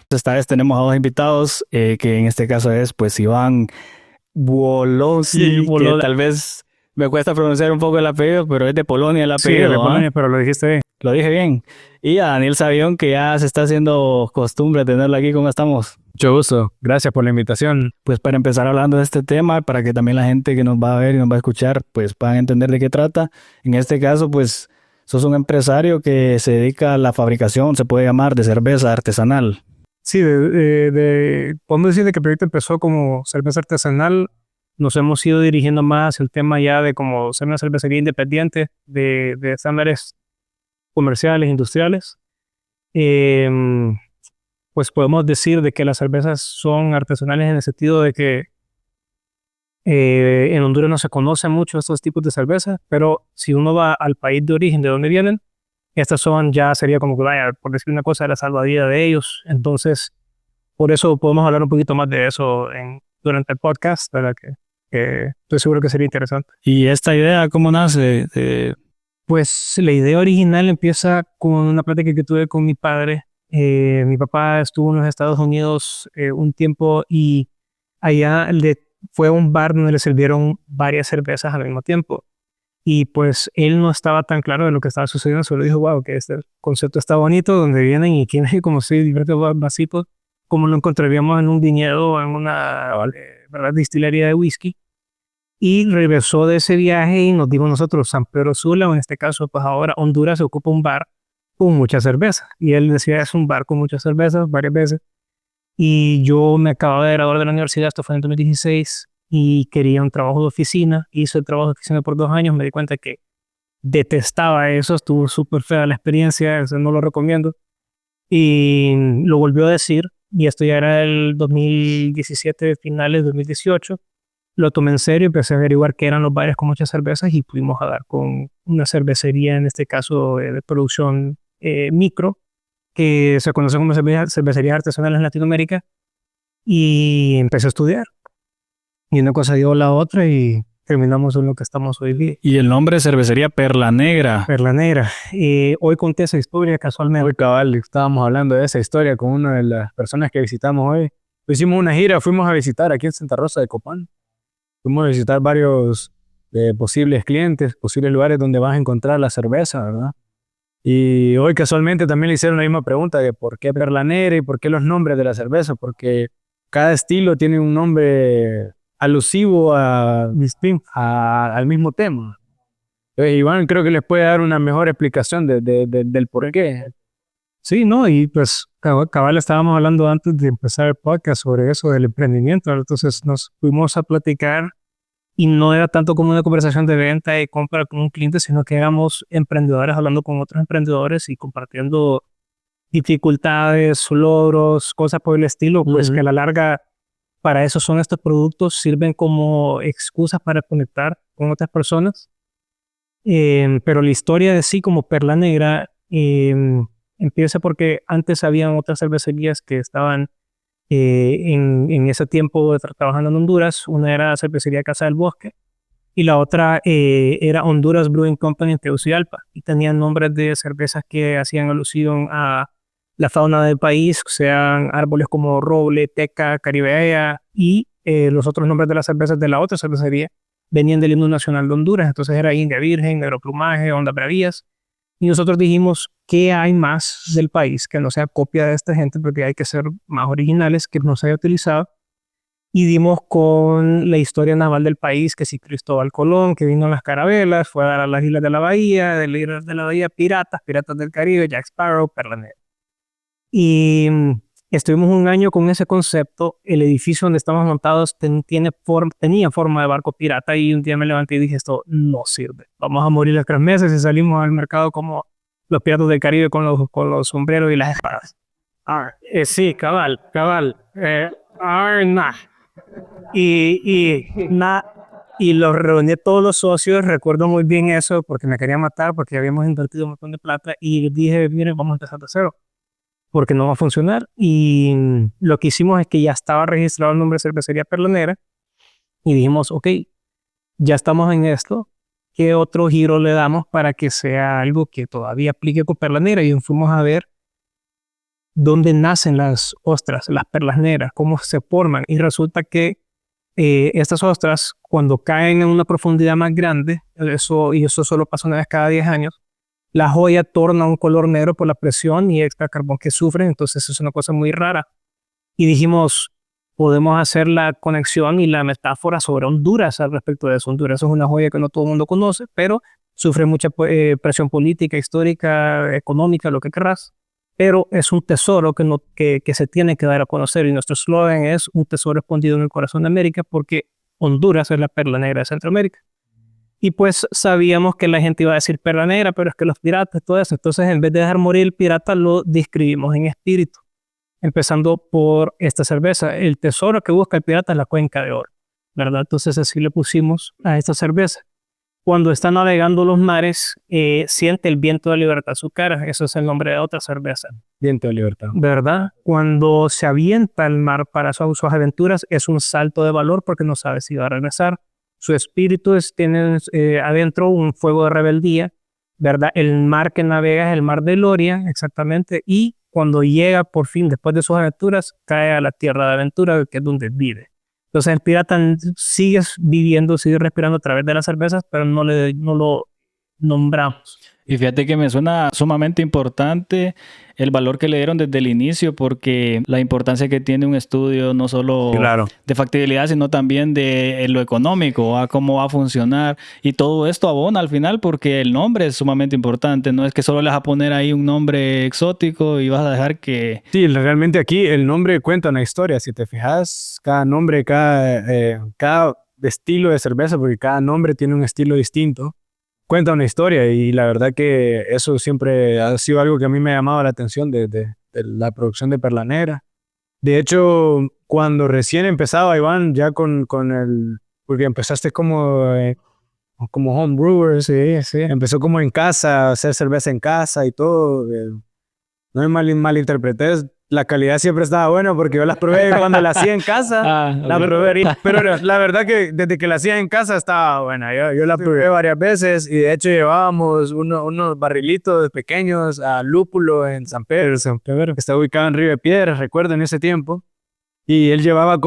Esta vez tenemos a dos invitados, que en este caso es pues Iván Sí, Wolowski, que boludo. tal vez me cuesta pronunciar un poco el apellido, pero es de Polonia el Sí, el de apellido, ¿ah? Polonia, pero lo dijiste bien. Lo dije bien. Y a Daniel Sabión, que ya se está haciendo costumbre tenerlo aquí. ¿Cómo estamos? Mucho gusto. Gracias por la invitación. Pues para empezar hablando de este tema, para que también la gente que nos va a ver y nos va a escuchar, pues puedan entender de qué trata. En este caso, pues sos un empresario que se dedica a la fabricación, se puede llamar, de cerveza artesanal. Sí, podemos decir de que el proyecto empezó como cerveza artesanal. Nos hemos ido dirigiendo más hacia el tema ya de como ser una cervecería independiente de estándares comerciales, industriales. Eh, pues podemos decir de que las cervezas son artesanales en el sentido de que en Honduras no se conocen mucho estos tipos de cervezas, pero si uno va al país de origen de donde vienen, estas son ya sería como que vaya, por decir una cosa, la salvavidas de ellos. Entonces, por eso podemos hablar un poquito más de eso durante el podcast, ¿verdad? Que estoy seguro que sería interesante. ¿Y esta idea cómo nace? Pues la idea original empieza con una plática que tuve con mi padre. Mi papá estuvo en los Estados Unidos un tiempo y allá fue a un bar donde le sirvieron varias cervezas al mismo tiempo. Y pues él no estaba tan claro de lo que estaba sucediendo, solo dijo, wow, que este concepto está bonito, donde vienen y tienen como si diferentes vasitos, como lo encontraríamos en un viñedo o en una ¿verdad? Distillería de whisky. Y regresó de ese viaje y nos dijo nosotros, San Pedro Sula, o en este caso, pues ahora Honduras se ocupa un bar con mucha cerveza. Y él decía, es un bar con muchas cervezas, varias veces. Y yo me acababa de graduar de la universidad, esto fue en 2016, y quería un trabajo de oficina. Hice el trabajo de oficina por 2 años, me di cuenta que detestaba eso, estuvo súper fea la experiencia, eso no lo recomiendo. Y lo volvió a decir, y esto ya era el 2017, finales de 2018. Lo tomé en serio, empecé a averiguar qué eran los bares con muchas cervezas y pudimos dar con una cervecería, en este caso de producción micro, que se conoce como cervecerías artesanales en Latinoamérica, y empecé a estudiar. Y una cosa dio la otra y terminamos en lo que estamos hoy día. Y el nombre Cervecería Perla Negra. Perla Negra. Hoy conté esa historia casualmente. Hoy, cabal, estábamos hablando de esa historia con una de las personas que visitamos hoy. Hicimos una gira, fuimos a visitar aquí en Santa Rosa de Copán. Fuimos a visitar varios posibles clientes, posibles lugares donde vas a encontrar la cerveza, ¿verdad? Y hoy casualmente también le hicieron la misma pregunta de por qué Perla Negra y por qué los nombres de la cerveza, porque cada estilo tiene un nombre alusivo al mismo tema. Entonces, Iván creo que les puede dar una mejor explicación del por qué. Sí, no, y pues cabal estábamos hablando antes de empezar el podcast sobre eso del emprendimiento, ¿no? Entonces nos fuimos a platicar y no era tanto como una conversación de venta y compra con un cliente, sino que éramos emprendedores hablando con otros emprendedores y compartiendo dificultades, logros, cosas por el estilo, pues que a la larga para eso son estos productos, sirven como excusas para conectar con otras personas. Pero la historia de sí como Perla Negra empieza porque antes habían otras cervecerías que estaban en ese tiempo trabajando en Honduras. Una era la cervecería Casa del Bosque y la otra era Honduras Brewing Company en Tegucigalpa, y tenían nombres de cervezas que hacían alusión a la fauna del país, sean árboles como roble, teca, caribea, y los otros nombres de las cervezas de la otra cervecería venían del himno nacional de Honduras. Entonces era India Virgen, Negro Plumaje, Onda Bravías. Y nosotros dijimos, ¿qué hay más del país que no sea copia de esta gente? Porque hay que ser más originales, que no se haya utilizado. Y dimos con la historia naval del país, que si Cristóbal Colón, que vino en las carabelas, fue a dar a las islas de la bahía, de las islas de la bahía, piratas del Caribe, Jack Sparrow, Perla Negra. Y estuvimos un año con ese concepto. El edificio donde estamos montados tenía forma de barco pirata, y un día me levanté y dije, esto no sirve. Vamos a morir los 3 meses, y salimos al mercado como los piratas del Caribe con los sombreros y las espadas. Sí, cabal. Nah. Y los reuní todos los socios, recuerdo muy bien eso, porque me quería matar, porque habíamos invertido un montón de plata, y dije, miren, vamos a empezar de cero, porque no va a funcionar. Y lo que hicimos es que ya estaba registrado el nombre de Cervecería Perla Negra, y dijimos, ok, ya estamos en esto, ¿qué otro giro le damos para que sea algo que todavía aplique con Perla Negra? Y fuimos a ver dónde nacen las ostras, las perlas negras, cómo se forman. Y resulta que estas ostras, cuando caen en una profundidad más grande, y eso solo pasa una vez cada 10 años, la joya torna un color negro por la presión y extra carbón que sufren. Entonces es una cosa muy rara. Y dijimos, podemos hacer la conexión y la metáfora sobre Honduras al respecto de eso. Honduras es una joya que no todo el mundo conoce, pero sufre mucha presión política, histórica, económica, lo que querrás. Pero es un tesoro que se tiene que dar a conocer. Y nuestro eslogan es un tesoro escondido en el corazón de América, porque Honduras es la perla negra de Centroamérica. Y pues sabíamos que la gente iba a decir perla negra, pero es que los piratas, todo eso. Entonces, en vez de dejar morir el pirata, lo describimos en espíritu. Empezando por esta cerveza. El tesoro que busca el pirata es la cuenca de oro, ¿verdad? Entonces así le pusimos a esta cerveza. Cuando está navegando los mares, siente el viento de libertad en su cara. Eso es el nombre de otra cerveza. Viento de libertad. ¿Verdad? Cuando se avienta al mar para sus aventuras, es un salto de valor porque no sabe si va a regresar. Su espíritu tiene adentro un fuego de rebeldía, ¿verdad? El mar que navega es el mar de Loria, exactamente, y cuando llega por fin, después de sus aventuras, cae a la tierra de aventura, que es donde vive. Entonces el pirata sigue viviendo, sigue respirando a través de las cervezas, pero no lo nombramos. Y fíjate que me suena sumamente importante el valor que le dieron desde el inicio, porque la importancia que tiene un estudio no solo de factibilidad, sino también de lo económico, a cómo va a funcionar. Y todo esto abona al final porque el nombre es sumamente importante. No es que solo le vas a poner ahí un nombre exótico y vas a dejar que... Sí, realmente aquí el nombre cuenta una historia. Si te fijas, cada nombre, cada estilo de cerveza, porque cada nombre tiene un estilo distinto, cuenta una historia, y la verdad que eso siempre ha sido algo que a mí me ha llamado la atención de la producción de Perla Negra. De hecho, cuando recién empezaba, Iván, ya con porque empezaste como homebrewer, Sí. empezó como en casa, a hacer cerveza en casa y todo. No me malinterpretes, la calidad siempre estaba buena porque yo las probé cuando la hacía en casa. La probé, pero la verdad que desde que la hacía en casa estaba buena. Yo la probé varias veces, y de hecho llevábamos unos barrilitos pequeños a lúpulo en San Pedro, que está ubicado en Río de Piedras, recuerdo, en ese tiempo. Y él llevaba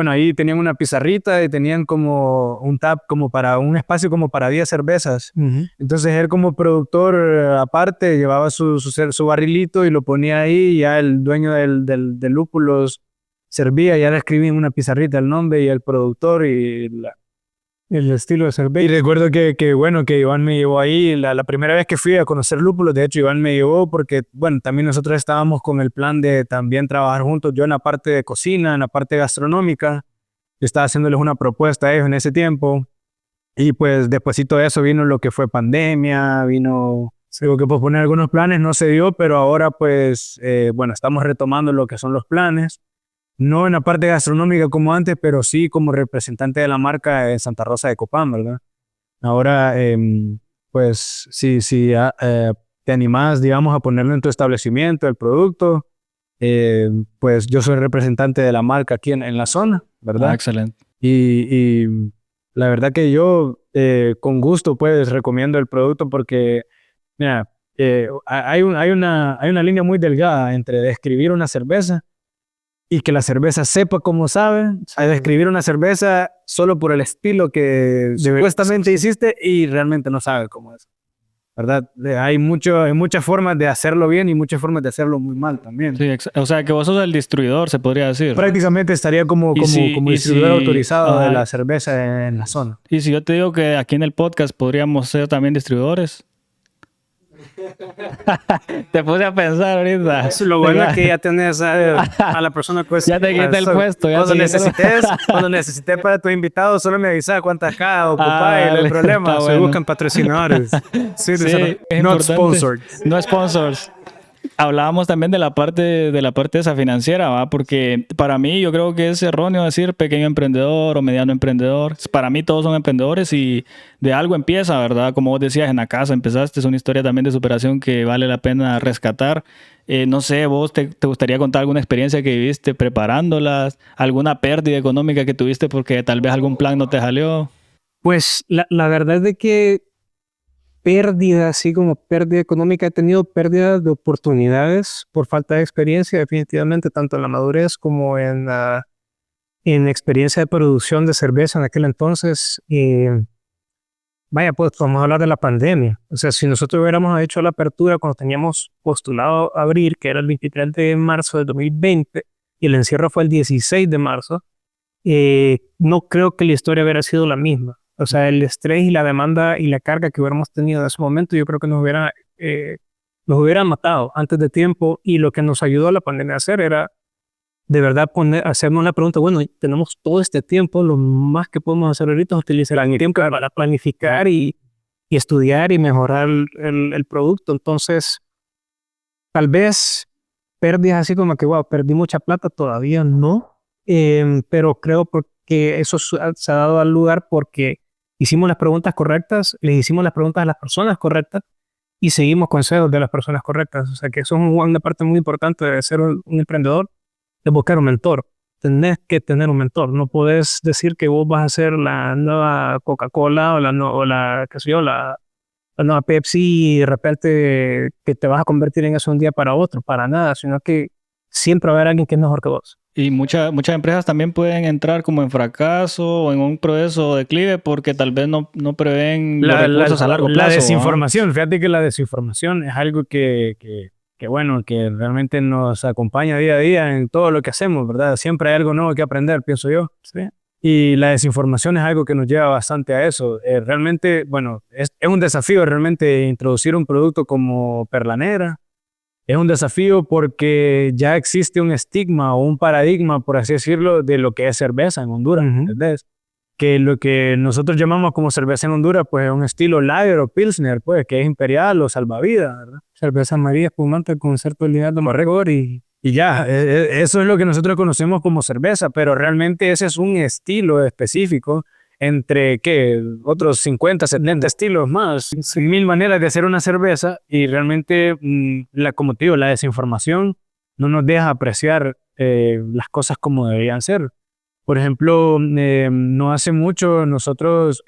ahí tenían una pizarrita y tenían como un tap, como para un espacio como para 10 cervezas. Entonces él, como productor aparte, llevaba su barrilito y lo ponía ahí, y ya el dueño del lúpulos servía, ya le escribía en una pizarrita el nombre y el productor y el estilo de cerveza. Y recuerdo que Iván me llevó ahí la primera vez que fui a conocer lúpulos. De hecho, Iván me llevó porque, también nosotros estábamos con el plan de también trabajar juntos. Yo en la parte de cocina, en la parte gastronómica. Yo estaba haciéndoles una propuesta a ellos en ese tiempo. Y pues despuesito de eso vino lo que fue pandemia, digo que posponer algunos planes, no se dio, pero ahora pues, estamos retomando lo que son los planes. No en la parte gastronómica como antes, pero sí como representante de la marca en Santa Rosa de Copán, ¿verdad? Ahora, pues, si te animás, digamos, a ponerlo en tu establecimiento, el producto, pues yo soy representante de la marca aquí en la zona, ¿verdad? Excelente. Y la verdad que yo, con gusto, pues, recomiendo el producto porque, mira, hay una línea muy delgada entre describir una cerveza y que la cerveza sepa cómo sabe, a describir una cerveza solo por el estilo que supuestamente hiciste y realmente no sabe cómo es, ¿verdad? Hay muchas formas de hacerlo bien y muchas formas de hacerlo muy mal también. Sí, o sea, que vos sos el distribuidor, se podría decir. Prácticamente estaría como distribuidor autorizado de la cerveza en la zona. Y si yo te digo que aquí en el podcast podríamos ser también distribuidores. Te puse a pensar ahorita. Lo bueno es que ya tenés a la persona que ya te quité el puesto. Cuando necesites para tu invitado, solo me avisas cuántas cada ocupás y no hay problema. Se buscan patrocinadores. Sí, no sponsors. No sponsors. Hablábamos también de la parte esa financiera, ¿va? Porque para mí yo creo que es erróneo decir pequeño emprendedor o mediano emprendedor. Para mí todos son emprendedores y de algo empieza, ¿verdad? Como vos decías, en la casa empezaste, es una historia también de superación que vale la pena rescatar. No sé, vos te gustaría contar alguna experiencia que viviste preparándolas, alguna pérdida económica que tuviste porque tal vez algún plan no te salió. Pues la verdad es de que pérdida, así como pérdida económica, he tenido pérdida de oportunidades por falta de experiencia, definitivamente, tanto en la madurez como en experiencia de producción de cerveza en aquel entonces. Vaya, pues vamos a hablar de la pandemia. O sea, si nosotros hubiéramos hecho la apertura cuando teníamos postulado abrir, que era el 23 de marzo de 2020, y el encierro fue el 16 de marzo, no creo que la historia hubiera sido la misma. O sea, el estrés y la demanda y la carga que hubiéramos tenido en ese momento, yo creo que nos hubiera matado antes de tiempo. Y lo que nos ayudó a la pandemia a hacer era de verdad hacernos la pregunta, bueno, tenemos todo este tiempo, lo más que podemos hacer ahorita es utilizar el tiempo para planificar y estudiar y mejorar el producto. Entonces, tal vez pérdidas así como que, wow, perdí mucha plata, todavía no, pero creo porque eso se ha dado al lugar porque hicimos las preguntas correctas, les hicimos las preguntas a las personas correctas y seguimos consejos de las personas correctas. O sea, que eso es una parte muy importante de ser un emprendedor, de buscar un mentor. Tenés que tener un mentor. No podés decir que vos vas a ser la nueva Coca-Cola qué sé yo, la nueva Pepsi y de repente que te vas a convertir en eso un día para otro. Para nada, sino que siempre va a haber alguien que es mejor que vos. Y muchas empresas también pueden entrar como en fracaso o en un proceso de declive porque tal vez no prevén los recursos a largo plazo. La desinformación, fíjate que la desinformación es algo que bueno, que realmente nos acompaña día a día en todo lo que hacemos, ¿verdad? Siempre hay algo nuevo que aprender, pienso yo. Sí. Y la desinformación es algo que nos lleva bastante a eso. Realmente, bueno, es un desafío realmente introducir un producto como Perla Negra. Es un desafío porque ya existe un estigma o un paradigma, por así decirlo, de lo que es cerveza en Honduras, ¿entendés? Que lo que nosotros llamamos como cerveza en Honduras, pues es un estilo lager o pilsner, pues, que es imperial o salvavidas, ¿verdad? Cerveza amarilla espumante con cierto nivel de amargor y ya, eso es lo que nosotros conocemos como cerveza, pero realmente ese es un estilo específico entre, ¿qué? Otros 50, 70 estilos más, 1000 maneras de hacer una cerveza y realmente, como te digo, la desinformación no nos deja apreciar las cosas como deberían ser. Por ejemplo, no hace mucho nosotros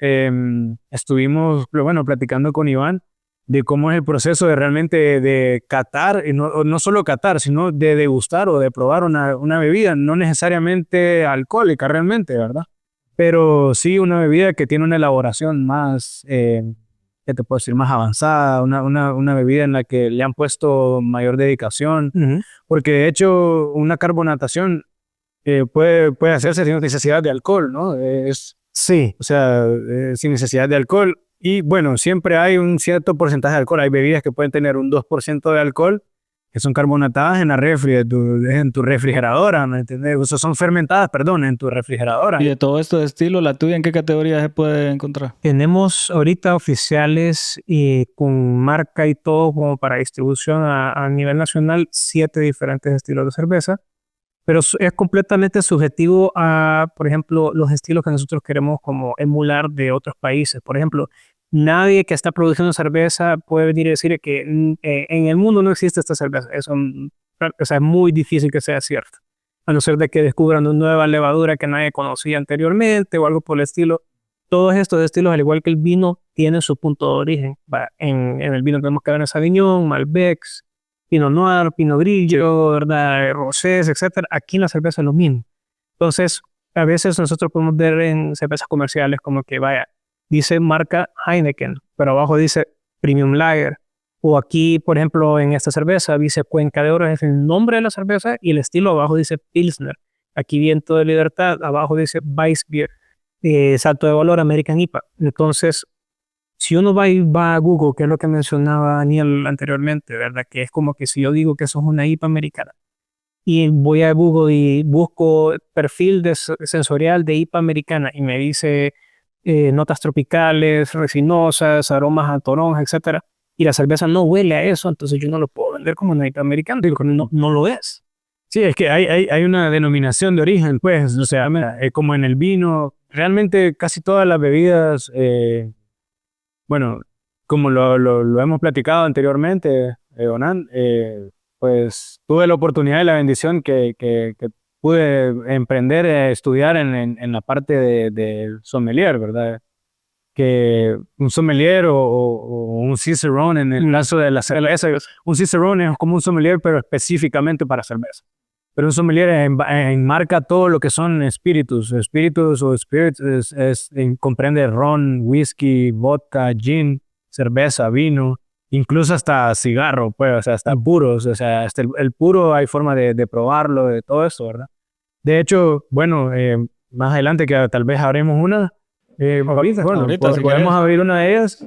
estuvimos, bueno, platicando con Iván de cómo es el proceso de realmente de catar, y no solo catar, sino de degustar o de probar una bebida, no necesariamente alcohólica realmente, ¿verdad? Pero sí una bebida que tiene una elaboración más, ¿qué te puedo decir? Más avanzada, una bebida en la que le han puesto mayor dedicación, porque de hecho una carbonatación puede hacerse sin necesidad de alcohol, ¿no? Sí. O sea, sin necesidad de alcohol. Y bueno, siempre hay un cierto porcentaje de alcohol. Hay bebidas que pueden tener un 2% de alcohol, que son carbonatadas en la en tu refrigeradora, ¿me entiendes? O sea, son fermentadas, perdón, en tu refrigeradora. Y de todo esto de estilo, ¿la tuya en qué categoría se puede encontrar? Tenemos ahorita oficiales y con marca y todo como para distribución a nivel nacional, 7 diferentes estilos de cerveza. Pero es completamente subjetivo a, por ejemplo, los estilos que nosotros queremos como emular de otros países. Por ejemplo, nadie que está produciendo cerveza puede venir y decir que en el mundo no existe esta cerveza. Eso, o sea, es muy difícil que sea cierto. A no ser de que descubran una nueva levadura que nadie conocía anteriormente o algo por el estilo. Todos estos estilos, al igual que el vino, tienen su punto de origen. En el vino tenemos Cabernet Sauvignon, Malbecs, Pinot Noir, Pinot Grillo, ¿verdad? Rosés, etcétera. Aquí en la cerveza es lo mismo. Entonces, a veces nosotros podemos ver en cervezas comerciales como que, vaya, dice marca Heineken, pero abajo dice Premium Lager. O aquí, por ejemplo, en esta cerveza dice Cuenca de Oro, es el nombre de la cerveza y el estilo abajo dice Pilsner. Aquí Viento de Libertad, abajo dice Weissbier. Salto de Valor, American IPA. Entonces, si uno va a Google, que es lo que mencionaba Daniel anteriormente, ¿verdad? Que es como que si yo digo que eso es una IPA americana y voy a Google y busco perfil sensorial de IPA americana y me dice notas tropicales, resinosas, aromas a toronja, etcétera, y la cerveza no huele a eso, entonces yo no lo puedo vender como una IPA americana, digo, no lo es. Sí, es que hay una denominación de origen, pues, o sea, mira, como en el vino, realmente casi todas las bebidas, bueno, como lo hemos platicado anteriormente, Onan, pues tuve la oportunidad y la bendición que pude emprender, estudiar en la parte de sommelier, ¿verdad? que un sommelier o un cicerone en el caso de la cerveza. Un cicerone es como un sommelier, pero específicamente para cerveza. Pero un sommelier enmarca todo lo que son espíritus. Espíritus o spirits comprende ron, whisky, vodka, gin, cerveza, vino, incluso hasta cigarro, pues, o sea, hasta puros. O sea, hasta el puro hay forma de probarlo, de todo eso, ¿verdad? De hecho, bueno, más adelante que tal vez haremos una. Ahorita, si podemos abrir una de ellas.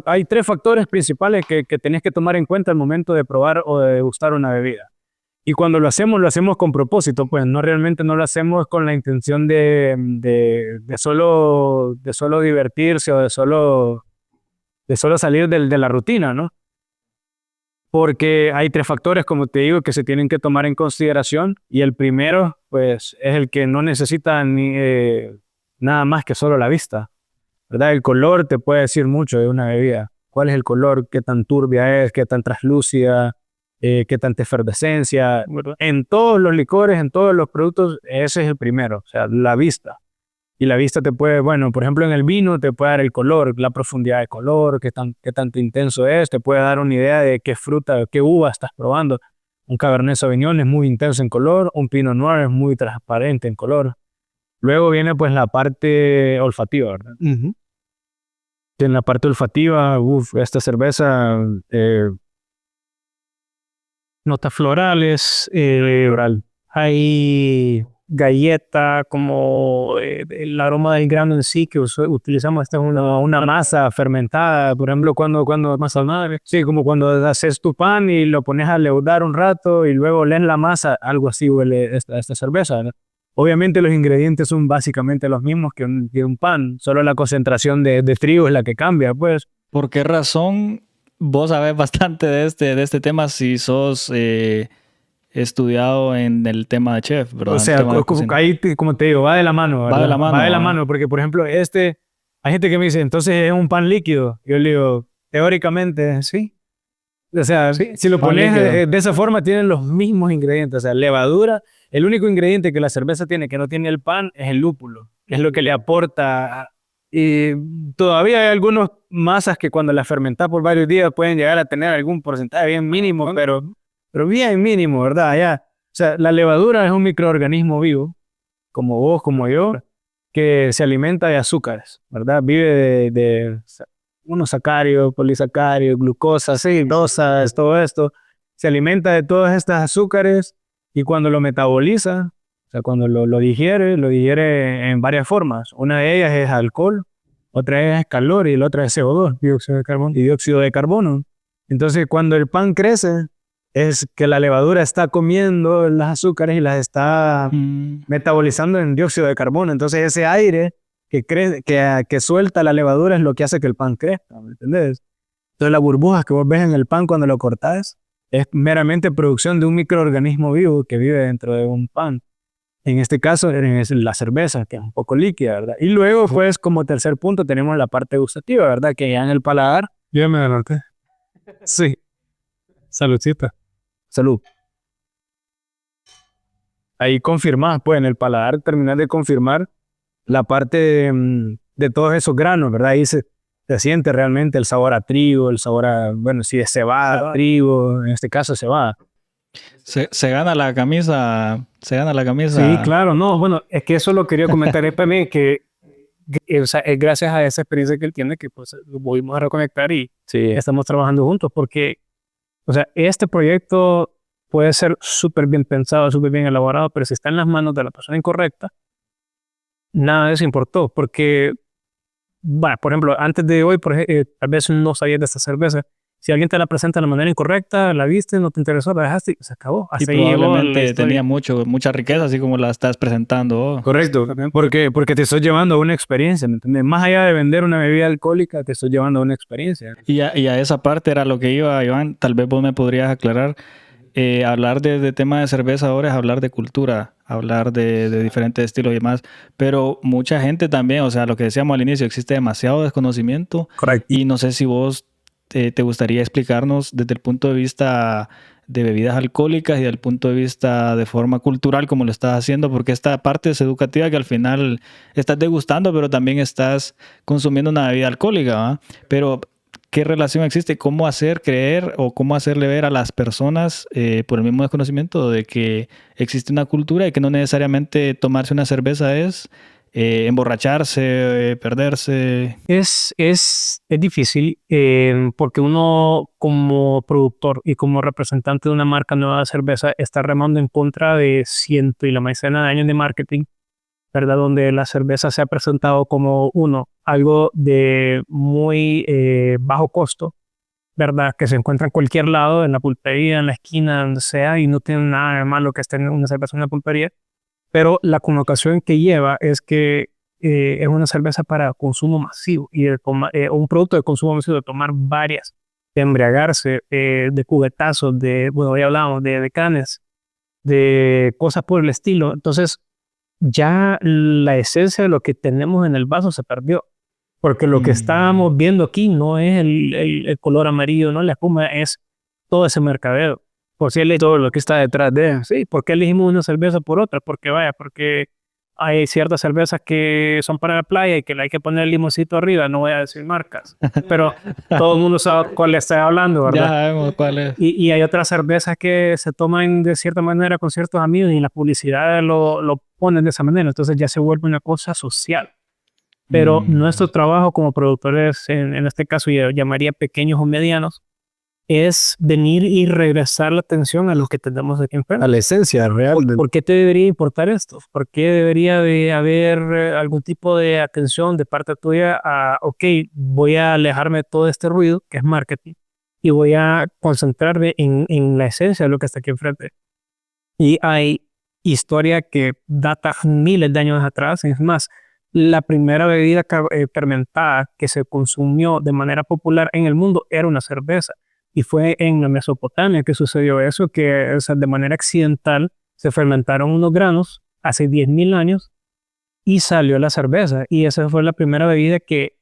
Hay 3 factores principales que tenés que tomar en cuenta al momento de probar o de degustar una bebida. Y cuando lo hacemos con propósito, pues realmente no lo hacemos con la intención de solo divertirse o de solo salir de la rutina, ¿no? Porque hay 3 factores, como te digo, que se tienen que tomar en consideración. Y el primero, pues, es el que no necesita nada más que solo la vista, ¿verdad? El color te puede decir mucho de una bebida. ¿Cuál es el color? ¿Qué tan turbia es? ¿Qué tan translúcida? ¿Qué tanta efervescencia? En todos los licores, en todos los productos, ese es el primero, o sea, la vista. Y la vista te puede, bueno, por ejemplo, en el vino te puede dar el color, la profundidad de color, qué tanto intenso es, te puede dar una idea de qué fruta, qué uva estás probando. Un Cabernet Sauvignon es muy intenso en color, un Pinot Noir es muy transparente en color. Luego viene pues la parte olfativa, ¿verdad? En la parte olfativa, esta cerveza... notas florales, hay galleta, como el aroma del grano en sí que utilizamos. Esta es una masa fermentada, por ejemplo, cuando masa madre. Sí, como cuando haces tu pan y lo pones a leudar un rato y luego lees la masa, algo así huele esta cerveza, ¿no? Obviamente los ingredientes son básicamente los mismos que un pan, solo la concentración de trigo es la que cambia, pues. ¿Por qué razón vos sabés bastante de este tema si sos estudiado en el tema de chef, ¿verdad? O sea, ahí, como te digo, va de la mano, ¿verdad? Va de la mano, porque por ejemplo, hay gente que me dice, entonces es un pan líquido. Yo le digo, teóricamente, sí. O sea, sí, si lo pones de esa forma, tienen los mismos ingredientes. O sea, levadura, el único ingrediente que la cerveza tiene que no tiene el pan es el lúpulo. Es lo que le aporta. Y todavía hay algunas masas que cuando las fermentas por varios días pueden llegar a tener algún porcentaje bien mínimo, pero bien mínimo, ¿verdad? Ya. O sea, la levadura es un microorganismo vivo, como vos, como yo, que se alimenta de azúcares, ¿verdad? Vive de monosacáridos, polisacáridos, glucosa, dosas, todo esto. Se alimenta de todos estos azúcares y cuando lo metaboliza, o sea, cuando lo digiere en varias formas. Una de ellas es alcohol, otra es calor y la otra es CO2, dióxido de carbono. Entonces, cuando el pan crece, es que la levadura está comiendo las azúcares y las está metabolizando en dióxido de carbono. Entonces, ese aire que suelta la levadura es lo que hace que el pan crezca, ¿me entendés? Entonces, las burbujas que vos ves en el pan cuando lo cortás es meramente producción de un microorganismo vivo que vive dentro de un pan. En este caso es la cerveza, que es un poco líquida, ¿verdad? Y luego, pues, como tercer punto, tenemos la parte gustativa, ¿verdad? Que ya en el paladar... Ya me adelanté. Sí. Saludcita. Salud. Ahí confirmás, pues, en el paladar terminás de confirmar la parte de todos esos granos, ¿verdad? Ahí se siente realmente el sabor a trigo, el sabor a, bueno, si es cebada, trigo, en este caso cebada. Se gana la camisa. Sí, claro, no, bueno, es que eso lo quería comentar para mí, que o sea, es gracias a esa experiencia que él tiene que pues volvimos a reconectar y estamos trabajando juntos, porque, o sea, este proyecto puede ser súper bien pensado, súper bien elaborado, pero si está en las manos de la persona incorrecta, nada de eso importó, porque, bueno, por ejemplo, antes de hoy, tal vez no sabías de esta cerveza. Si alguien te la presenta de la manera incorrecta, la viste, no te interesó, la dejaste y se acabó. Así y probablemente tenía mucha riqueza, así como la estás presentando. Correcto, porque te estoy llevando a una experiencia, ¿me entiendes? Más allá de vender una bebida alcohólica, te estoy llevando a una experiencia. Y a esa parte era lo que iba, Iván. Tal vez vos me podrías aclarar. Hablar de tema de cerveza ahora es hablar de cultura, hablar de diferentes estilos y demás. Pero mucha gente también, o sea, lo que decíamos al inicio, existe demasiado desconocimiento. Correcto. Y no sé si vos... ¿Te gustaría explicarnos desde el punto de vista de bebidas alcohólicas y del punto de vista de forma cultural como lo estás haciendo, porque esta parte es educativa que al final estás degustando, pero también estás consumiendo una bebida alcohólica, ¿va? Pero ¿qué relación existe? ¿Cómo hacer creer o cómo hacerle ver a las personas por el mismo desconocimiento de que existe una cultura y que no necesariamente tomarse una cerveza es emborracharse, perderse? Es difícil porque uno como productor y como representante de una marca nueva de cerveza está remando en contra de ciento y la maicena de años de marketing, ¿verdad? Donde la cerveza se ha presentado como algo de muy bajo costo, ¿verdad? Que se encuentra en cualquier lado, en la pulpería, en la esquina, donde sea, y no tiene nada de malo que esté en una cerveza en una pulpería, pero la connotación que lleva es que es una cerveza para consumo masivo y un producto de consumo masivo, de tomar varias, de embriagarse, de cubetazos, bueno, ya hablábamos de canes, de cosas por el estilo. Entonces, ya la esencia de lo que tenemos en el vaso se perdió. Porque lo que estábamos viendo aquí no es el color amarillo, no la espuma, es todo ese mercadeo. Por si todo lo que está detrás de. Sí, ¿por qué elegimos una cerveza por otra? Porque hay ciertas cervezas que son para la playa y que le hay que poner el limoncito arriba, no voy a decir marcas. Pero todo el mundo sabe cuál le estoy hablando, ¿verdad? Ya sabemos cuál es. Y hay otras cervezas que se toman de cierta manera con ciertos amigos y en la publicidad lo ponen de esa manera. Entonces ya se vuelve una cosa social. Pero nuestro trabajo como productores, en este caso yo llamaría pequeños o medianos, es venir y regresar la atención a lo que tenemos aquí enfrente. A la esencia real. ¿Por qué te debería importar esto? ¿Por qué debería de haber algún tipo de atención de parte tuya a, ok, voy a alejarme de todo este ruido que es marketing y voy a concentrarme en la esencia de lo que está aquí enfrente? Y hay historia que data miles de años atrás. Es más, la primera bebida fermentada que se consumió de manera popular en el mundo era una cerveza. Y fue en la Mesopotamia que sucedió eso, que o sea, de manera accidental se fermentaron unos granos hace 10.000 años y salió la cerveza. Y esa fue la primera bebida que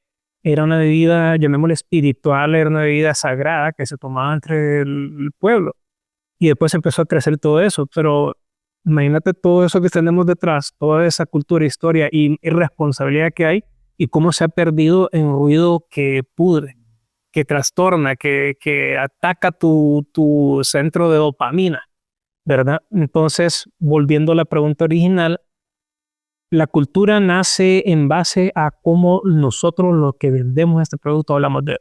era una bebida, llamémosle espiritual, era una bebida sagrada que se tomaba entre el pueblo. Y después empezó a crecer todo eso. Pero imagínate todo eso que tenemos detrás, toda esa cultura, historia y responsabilidad que hay y cómo se ha perdido en ruido que pudre, que trastorna, que ataca tu centro de dopamina, ¿verdad? Entonces, volviendo a la pregunta original, la cultura nace en base a cómo nosotros los que vendemos este producto hablamos de él,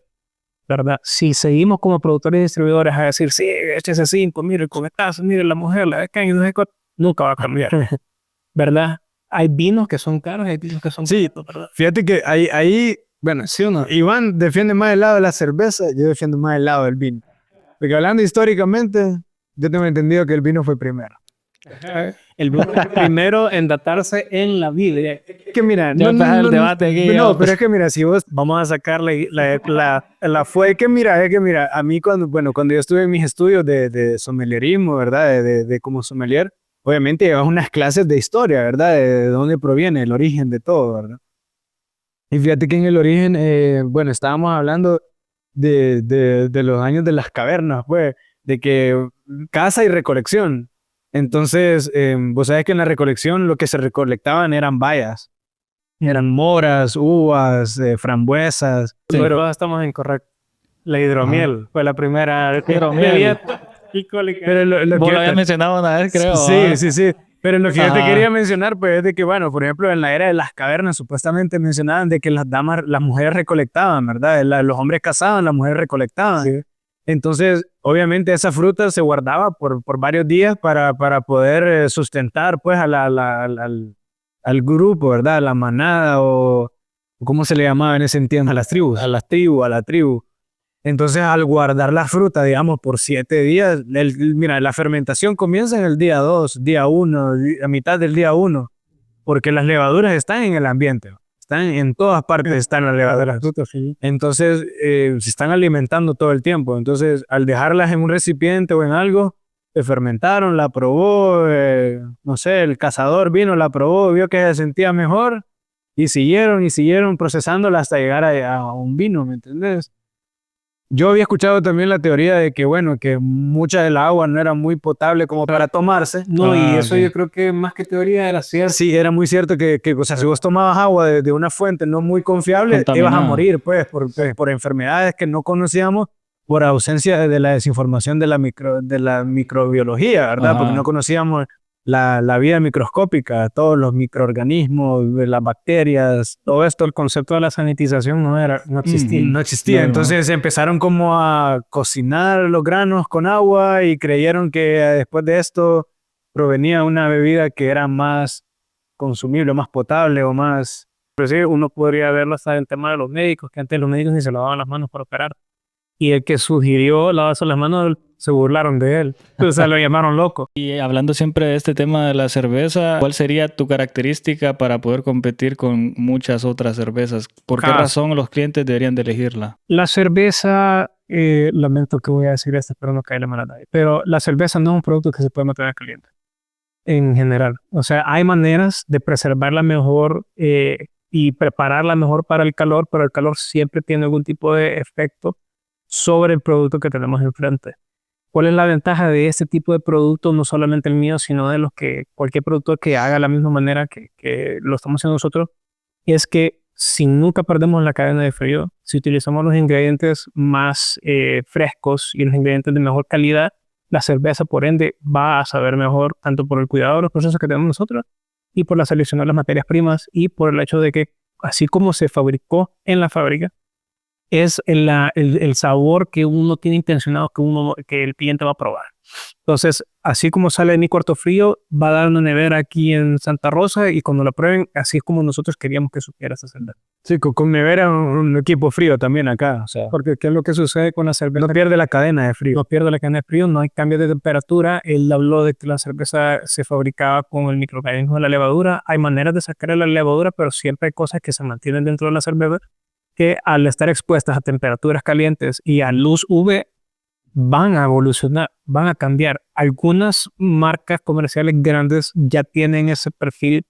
¿verdad? Si seguimos como productores y distribuidores a decir, sí, échese 5, mire el cometazo, mire la mujer, la beca, y no sé cuánto, nunca va a cambiar, ¿verdad? Hay vinos que son caros y hay vinos que son baratos, ¿verdad? Fíjate que ahí, bueno, sí o no, Iván defiende más el lado de la cerveza, yo defiendo más el lado del vino. Porque hablando históricamente, yo tengo entendido que el vino fue primero. El vino fue primero en datarse en la Biblia. Es que mira, el debate aquí. No, pero es que mira, si vos Vamos a sacarle la fue que mira, a mí cuando yo estuve en mis estudios de sommelierismo, ¿verdad? De como sommelier, obviamente llevas unas clases de historia, ¿verdad? De dónde proviene el origen de todo, ¿verdad? Y fíjate que en el origen, estábamos hablando de los años de las cavernas, pues, de que caza y recolección. Entonces, vos sabés que en la recolección lo que se recolectaban eran bayas. Eran moras, uvas, frambuesas. Sí. Pero todos estamos incorrectos. La hidromiel fue la primera Hidromiel. Pero Vos lo habías mencionado una vez, creo. Sí. Pero lo que yo te quería mencionar, pues, es de que, bueno, por ejemplo, en la era de las cavernas, supuestamente mencionaban de que las mujeres recolectaban, ¿verdad? Los hombres cazaban, las mujeres recolectaban. Sí. Entonces, obviamente, esa fruta se guardaba por varios días para poder sustentar, pues, al grupo, ¿verdad? A la manada o ¿cómo se le llamaba en ese tiempo? A las tribus. A la tribu. Entonces, al guardar la fruta, digamos, por 7 días, mira, la fermentación comienza en el día 2, día 1, a mitad del día 1, porque las levaduras están en el ambiente, están en todas partes, están las levaduras. Entonces, se están alimentando todo el tiempo. Entonces, al dejarlas en un recipiente o en algo, se fermentaron, la probó, no sé, el cazador vino, la probó, vio que se sentía mejor, y siguieron procesándola hasta llegar a un vino, ¿me entendés? Yo había escuchado también la teoría de que, bueno, que mucha del agua no era muy potable como para tomarse. No, y Ah, eso ok. yo creo que más que teoría era cierto. Sí, era muy cierto o sea, si vos tomabas agua de una fuente no muy confiable, ibas a Contaminada. morir, pues, por enfermedades que no conocíamos, por ausencia de la desinformación de de la microbiología, ¿verdad? Porque Ajá. no conocíamos la vida microscópica, todos los microorganismos, las bacterias, todo esto. El concepto de la sanitización no existía. Ujú. No existía. No, Entonces empezaron como a cocinar los granos con agua y creyeron que después de esto provenía una bebida que era más consumible, más potable o más... Inclusive uno podría verlo hasta en el tema de los médicos, que antes los médicos ni se lavaban las manos para operar. Y el que sugirió lavarse las manos se burlaron de él. O sea, lo llamaron loco. Y hablando siempre de este tema de la cerveza, ¿cuál sería tu característica para poder competir con muchas otras cervezas? ¿Por qué razón los clientes deberían de elegirla? La cerveza, lamento que voy a decir esto, pero no caerle mal a nadie. Pero la cerveza no es un producto que se puede mantener caliente, en general. O sea, hay maneras de preservarla mejor y prepararla mejor para el calor, pero el calor siempre tiene algún tipo de efecto sobre el producto que tenemos enfrente. ¿Cuál es la ventaja de este tipo de producto? No solamente el mío, sino de los que cualquier producto que haga de la misma manera que lo estamos haciendo nosotros, es que si nunca perdemos la cadena de frío, si utilizamos los ingredientes más frescos y los ingredientes de mejor calidad, la cerveza, por ende, va a saber mejor, tanto por el cuidado de los procesos que tenemos nosotros y por la selección de las materias primas y por el hecho de que, así como se fabricó en la fábrica, es el sabor que uno tiene intencionado que el cliente va a probar. Entonces, así como sale de mi cuarto frío, va a dar una nevera aquí en Santa Rosa y cuando la prueben, así es como nosotros queríamos que supiera esa cerveza. Sí, con nevera un equipo frío también acá, o sea, Porque ¿qué es lo que sucede con la cerveza? no pierde la cadena de frío. No pierde la cadena de frío, no hay cambio de temperatura. Él habló de que la cerveza se fabricaba con el microorganismo de la levadura. Hay maneras de sacar la levadura, pero siempre hay cosas que se mantienen dentro de la cerveza que al estar expuestas a temperaturas calientes y a luz UV van a evolucionar, van a cambiar. Algunas marcas comerciales grandes ya tienen ese perfil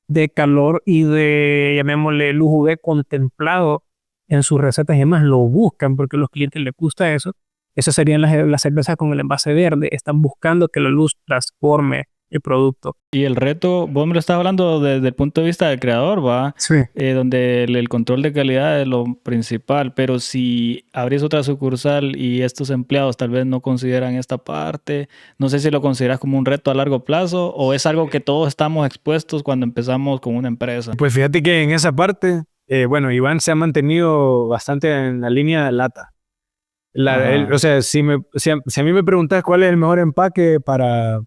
de calor y de, llamémosle, luz UV contemplado en sus recetas y además lo buscan porque a los clientes les gusta eso. Esas serían las cervezas con el envase verde. Están buscando que la luz transforme el producto. Y el reto, vos me lo estás hablando desde el punto de vista del creador, ¿va? Sí. Donde el control de calidad es lo principal, pero si abrís otra sucursal y estos empleados tal vez no consideran esta parte, no sé si lo consideras como un reto a largo plazo o es algo que todos estamos expuestos cuando empezamos con una empresa. Pues fíjate que en esa parte, bueno, Iván se ha mantenido bastante en la línea de lata. O sea, si a mí me preguntas cuál es el mejor empaque para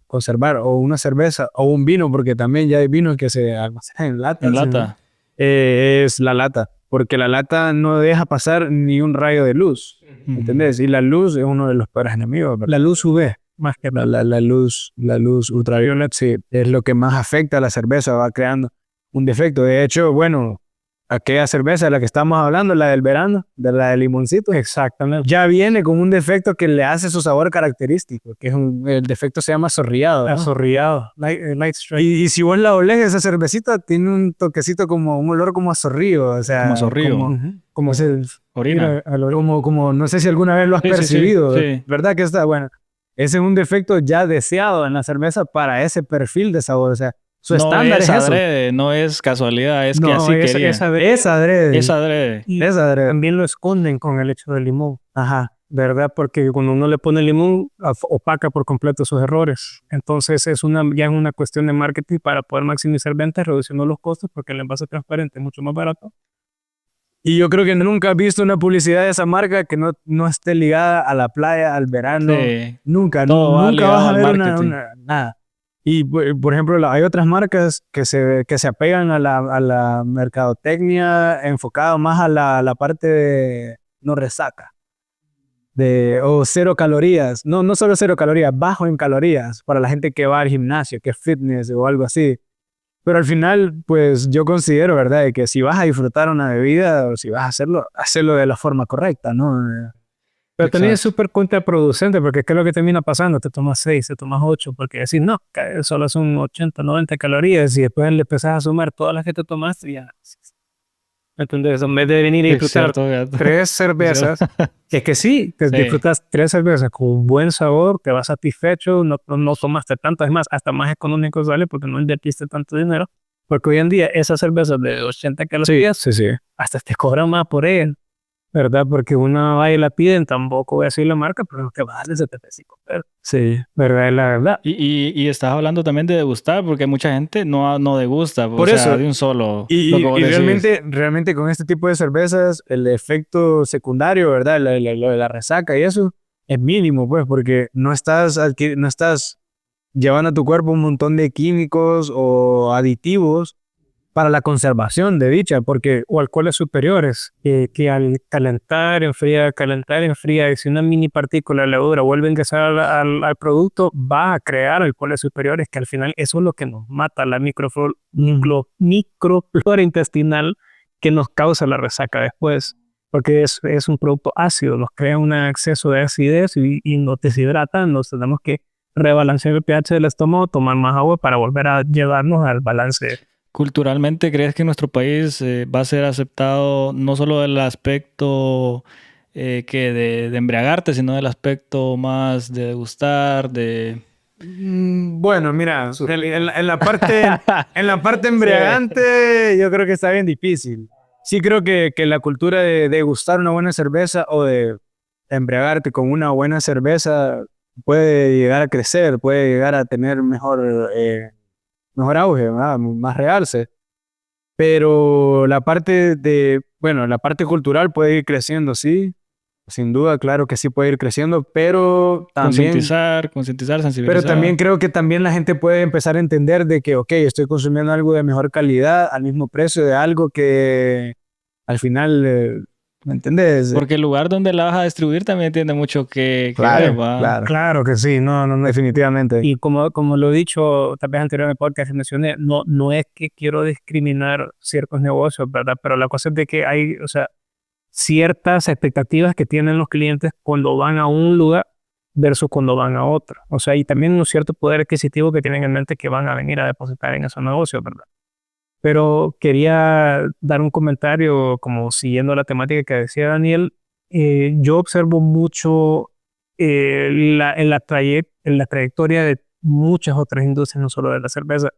conservar o una cerveza o un vino, porque también ya hay vinos que se almacenan en lata. En lata. Es la lata, porque la lata no deja pasar ni un rayo de luz, ¿entendés? Y la luz es uno de los peores enemigos, ¿verdad? La luz UV, más que la luz ultravioleta, sí, es lo que más afecta a la cerveza, va creando un defecto. De hecho, bueno, aquella cerveza de la que estamos hablando, la del verano, de la de limoncito, Exactamente. ya viene con un defecto que le hace su sabor característico, que el defecto se llama zorrillado, ¿no? Azorrillado. Light strike. Y si vos la olés, esa cervecita tiene un toquecito como, un olor como a zorrillo, o sea, Como a zorrillo. como Orina. como, no sé si alguna vez lo has Sí, sí, sí, percibido, sí. ¿verdad que está? Bueno, ese es un defecto ya deseado en la cerveza para ese perfil de sabor, o sea, su No estándar es es eso. adrede, no es casualidad, es que No, así quería. Es adrede. Es adrede. Y Es adrede. también lo esconden con el hecho del limón, Ajá. ¿verdad? Porque cuando uno le pone limón, opaca por completo sus errores. Entonces ya es una cuestión de marketing para poder maximizar ventas, reduciendo los costos, porque el envase transparente es mucho más barato. Y yo creo que nunca has visto una publicidad de esa marca que no esté ligada a la playa, al verano. Sí. Nunca, Todo va nunca vas a ligado ver al marketing. nada. Y por ejemplo, hay otras marcas que se apegan a la mercadotecnia enfocado más a la parte de no resaca. O 0 calorías. No solo 0 calorías, bajo en calorías para la gente que va al gimnasio, que es fitness o algo así. Pero al final, pues yo considero, ¿verdad?, de que si vas a disfrutar una bebida o si vas a hacerlo de la forma correcta, ¿no? Pero también es Exacto. súper contraproducente, porque ¿qué es lo que termina pasando? Te tomas 6, te tomas 8, porque decís, no, solo son 80, 90 calorías, y después le empezás a sumar todas las que te tomaste y ya. ¿Entendés? En vez de venir y Es disfrutar cierto, gato. 3 cervezas, es que sí, te Sí. disfrutas 3 cervezas con un buen sabor, te vas satisfecho, no tomaste tanto, es más, hasta más económico sale porque no invertiste tanto dinero, porque hoy en día esas cervezas de 80 calorías, Sí. hasta te cobran más por ellas, ¿verdad? Porque una va y la piden, tampoco voy a decir la marca, pero no te va a dar de 75 pesos, Sí. ¿verdad? Es la verdad. Y estás hablando también de degustar, porque mucha gente no degusta, Por o sea, eso. de un solo, Y, lo y- que vos y decís. realmente con este tipo de cervezas, el efecto secundario, ¿verdad? Lo de la resaca y eso es mínimo, pues, porque no estás llevando a tu cuerpo un montón de químicos o aditivos para la conservación de dicha, porque O alcoholes superiores, que al calentar, enfría, y si una mini partícula de levadura vuelve a ingresar al producto, va a crear alcoholes superiores, que al final eso es lo que nos mata, la microflora intestinal que nos causa la resaca después, porque es un producto ácido, nos crea un exceso de acidez y nos deshidrata, nos tenemos que rebalancear el pH del estómago, tomar más agua para volver a llevarnos al balance. Culturalmente, ¿crees que en nuestro país va a ser aceptado no solo el aspecto que de embriagarte, sino el aspecto más de degustar, de... Bueno, mira, en la parte embriagante yo creo que está bien difícil. Sí creo que la cultura de degustar una buena cerveza o de embriagarte con una buena cerveza puede llegar a crecer, puede llegar a tener mejor auge, ¿verdad? Más realce. Pero la parte cultural puede ir creciendo, sí. Sin duda, claro que sí puede ir creciendo, Concientizar, pero sensibilizar. también creo que también la gente puede empezar a entender de que, ok, estoy consumiendo algo de mejor calidad al mismo precio de algo que al final, ¿me entendés? Porque el lugar donde la vas a distribuir también tiene mucho que ver, Claro, ¿va? claro. Claro que sí, no, Definitivamente. y como lo he dicho tal vez anterior en el podcast, mencioné, no es que quiero discriminar ciertos negocios, ¿verdad? Pero la cosa es de que hay, o sea, ciertas expectativas que tienen los clientes cuando van a un lugar versus cuando van a otro. O sea, y también un cierto poder adquisitivo que tienen en mente que van a venir a depositar en esos negocios, ¿verdad? Pero quería dar un comentario como siguiendo la temática que decía Daniel. Yo observo mucho en la trayectoria de muchas otras industrias, no solo de la cerveza.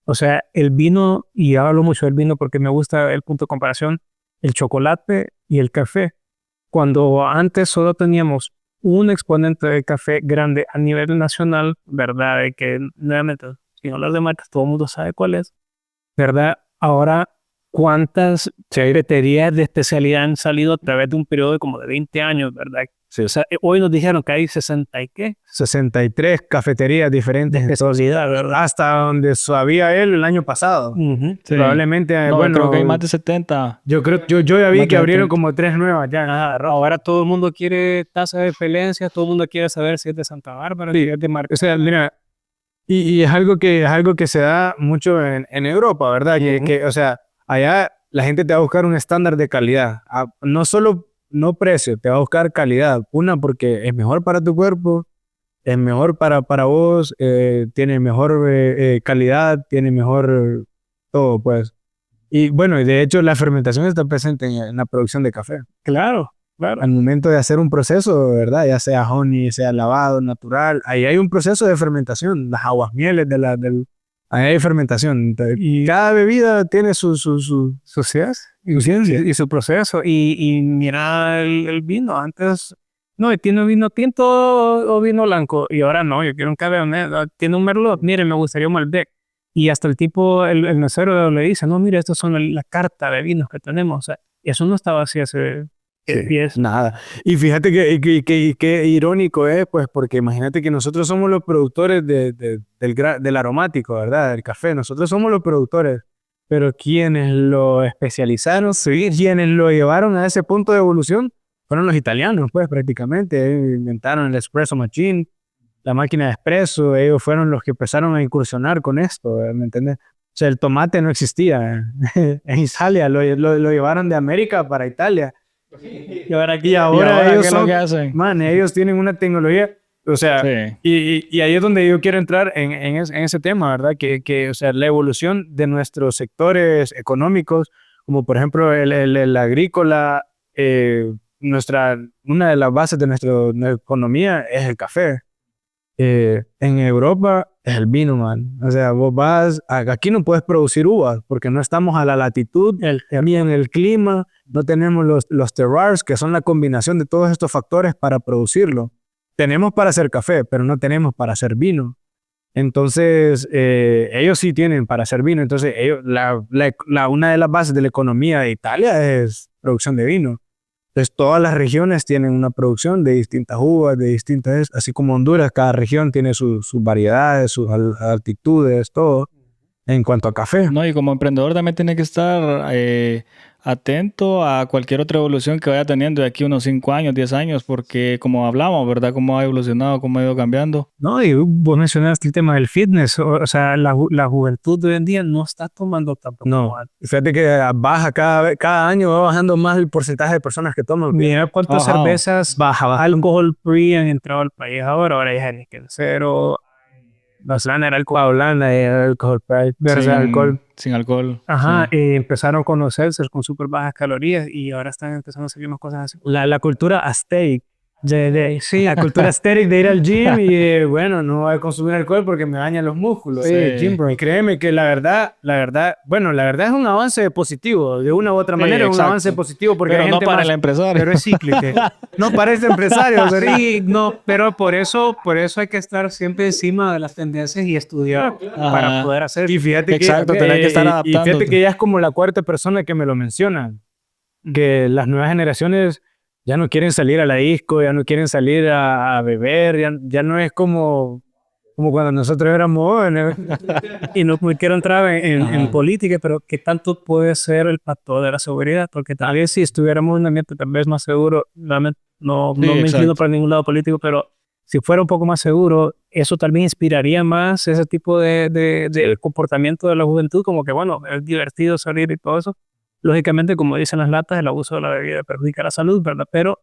O sea, el vino, y hablo mucho del vino porque me gusta el punto de comparación, el chocolate y el café. Cuando antes solo teníamos un exponente de café grande a nivel nacional, ¿verdad? De que nuevamente, sin hablar de marcas, todo el mundo sabe cuál es, ¿verdad? Ahora, ¿cuántas cafeterías de especialidad han salido a través de un periodo de como de 20 años, ¿verdad? Sí. O sea, hoy nos dijeron que hay 60 y qué, 63 cafeterías de diferentes en todo- especialidad, ¿verdad? hasta donde sabía él el año pasado. Ujú. Sí. Probablemente, No, bueno, creo que hay más de 70. yo ya vi Más que de abrieron 70. como 3 nuevas ya. Ahora todo el mundo quiere tasa de excelencia, todo el mundo quiere saber si es de Santa Bárbara, si es de Mar. O sea, mira, y es algo que se da mucho en Europa, ¿verdad? O sea, allá la gente te va a buscar un estándar de calidad. No solo, no precio, te va a buscar calidad. Una, porque es mejor para tu cuerpo, es mejor para vos, tiene mejor calidad, tiene mejor todo, pues. Y bueno, y de hecho la fermentación está presente en la producción de café. Claro, claro. Al momento de hacer un proceso, ¿verdad? Ya sea honey, sea lavado, natural, ahí hay un proceso de fermentación, las aguas mieles ahí hay fermentación. Entonces, Y cada bebida tiene su ciencia. y su proceso. Y mira el vino. Antes, no, tiene vino tinto o vino blanco. Y ahora no, yo quiero un Cabernet. Tiene un Merlot. Mire, me gustaría un Malbec. Y hasta el tipo, el mesero le dice, no, mire, estos son la carta de vinos que tenemos. O sea, eso no estaba así hace Sí, 10. nada. Y fíjate que irónico es, pues, porque imagínate que nosotros somos los productores del aromático, ¿verdad? Del café. Nosotros somos los productores. Pero quienes lo especializaron, sí, quienes lo llevaron a ese punto de evolución, fueron los italianos, pues, prácticamente. Inventaron el espresso machine, la máquina de espresso. Ellos fueron los que empezaron a incursionar con esto, ¿me entiendes? O sea, el tomate no existía en Italia. Lo llevaron de América para Italia. Y ahora Y ahora ahora ellos qué es lo son, que hacen? man, ellos tienen una tecnología, o sea, Sí. y ahí es donde yo quiero entrar en ese tema, ¿verdad? O sea, la evolución de nuestros sectores económicos como por ejemplo el agrícola, una de las bases de nuestra economía es el café. En Europa es el vino, man. O sea, vos vas, aquí no puedes producir uvas porque no estamos a la latitud ni en el clima, no tenemos los terroirs, que son la combinación de todos estos factores para producirlo. Tenemos para hacer café, pero no tenemos para hacer vino. Entonces, ellos sí tienen para hacer vino. Entonces, una de las bases de la economía de Italia es producción de vino. Entonces, todas las regiones tienen una producción de distintas uvas, de distintas, así como Honduras, cada región tiene sus variedades, sus altitudes, todo, en cuanto a café. No, y como emprendedor también tiene que estar atento a cualquier otra evolución que vaya teniendo de aquí unos 5 años, 10 años, porque como hablamos, ¿verdad? Cómo ha evolucionado, cómo ha ido cambiando. No, y vos mencionaste el tema del fitness, o sea, la juventud de hoy en día no está tomando tanto como antes. Fíjate que baja cada año, va bajando más el porcentaje de personas que toman. Mira cuántas cervezas baja. alcohol free han entrado al país ahora hay Heineken cero, la Holanda era alcohol. Holanda era alcohol free, sin alcohol. Ajá, Sí. empezaron con los seltzers con súper bajas calorías y ahora están empezando a salir más cosas así. La cultura aesthetic. Sí, La cultura aesthetic de ir al gym y bueno, no voy a consumir alcohol porque me dañan los músculos. Sí. Gym bro. Y créeme que la verdad es un avance positivo, de una u otra manera es un avance positivo porque pero hay no gente para más, el empresario. Pero es cíclico. no parece empresario, pero Sí, no, pero por eso hay que estar siempre encima de las tendencias y estudiar para poder hacer. y fíjate Exacto, que, tener que estar y adaptándote. fíjate que ya es como la cuarta persona que me lo menciona, que las nuevas generaciones ya no quieren salir a la disco, ya no quieren salir a beber, ya no es como cuando nosotros éramos jóvenes. Y no me quiero entrar en Ajá. política, pero ¿qué tanto puede ser el factor de la seguridad? Porque tal vez si estuviéramos en un ambiente tal vez más seguro, realmente no Sí, me exacto. inclino para ningún lado político, pero si fuera un poco más seguro, eso tal vez inspiraría más ese tipo de comportamiento de la juventud, como que bueno, es divertido salir y todo eso. Lógicamente, como dicen las latas, el abuso de la bebida perjudica la salud, ¿verdad? Pero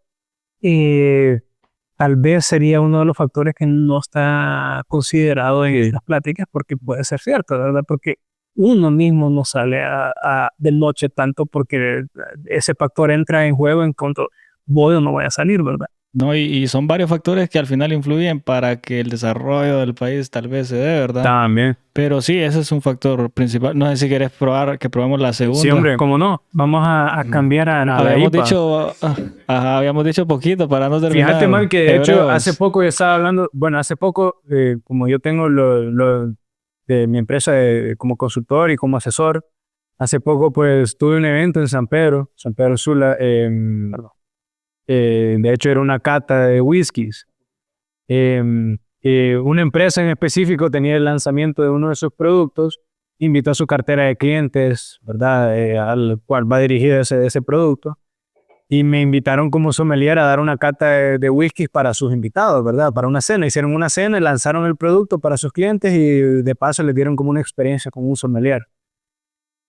tal vez sería uno de los factores que no está considerado en estas pláticas, porque puede ser cierto, ¿verdad? Porque uno mismo no sale de noche tanto porque ese factor entra en juego en cuanto voy o no voy a salir, ¿verdad? No, y son varios factores que al final influyen para que el desarrollo del país tal vez se dé, ¿verdad? También. Pero sí, ese es un factor principal. No sé si quieres que probemos la segunda. Sí, hombre. ¿Cómo no? Vamos a cambiar a la Habíamos IPA. habíamos dicho poquito para no terminar. Fíjate, man, que de hecho Hebreos. hace poco yo estaba hablando, bueno, hace poco, como yo tengo lo de mi empresa como consultor y como asesor, hace poco pues tuve un evento en San Pedro Sula, de hecho era una cata de whiskies. Una empresa en específico tenía el lanzamiento de uno de sus productos, invitó a su cartera de clientes, ¿verdad? Al cual va dirigido ese producto. Y me invitaron como sommelier a dar una cata de whiskies para sus invitados, ¿verdad? Para una cena. Hicieron una cena y lanzaron el producto para sus clientes y de paso les dieron como una experiencia con un sommelier.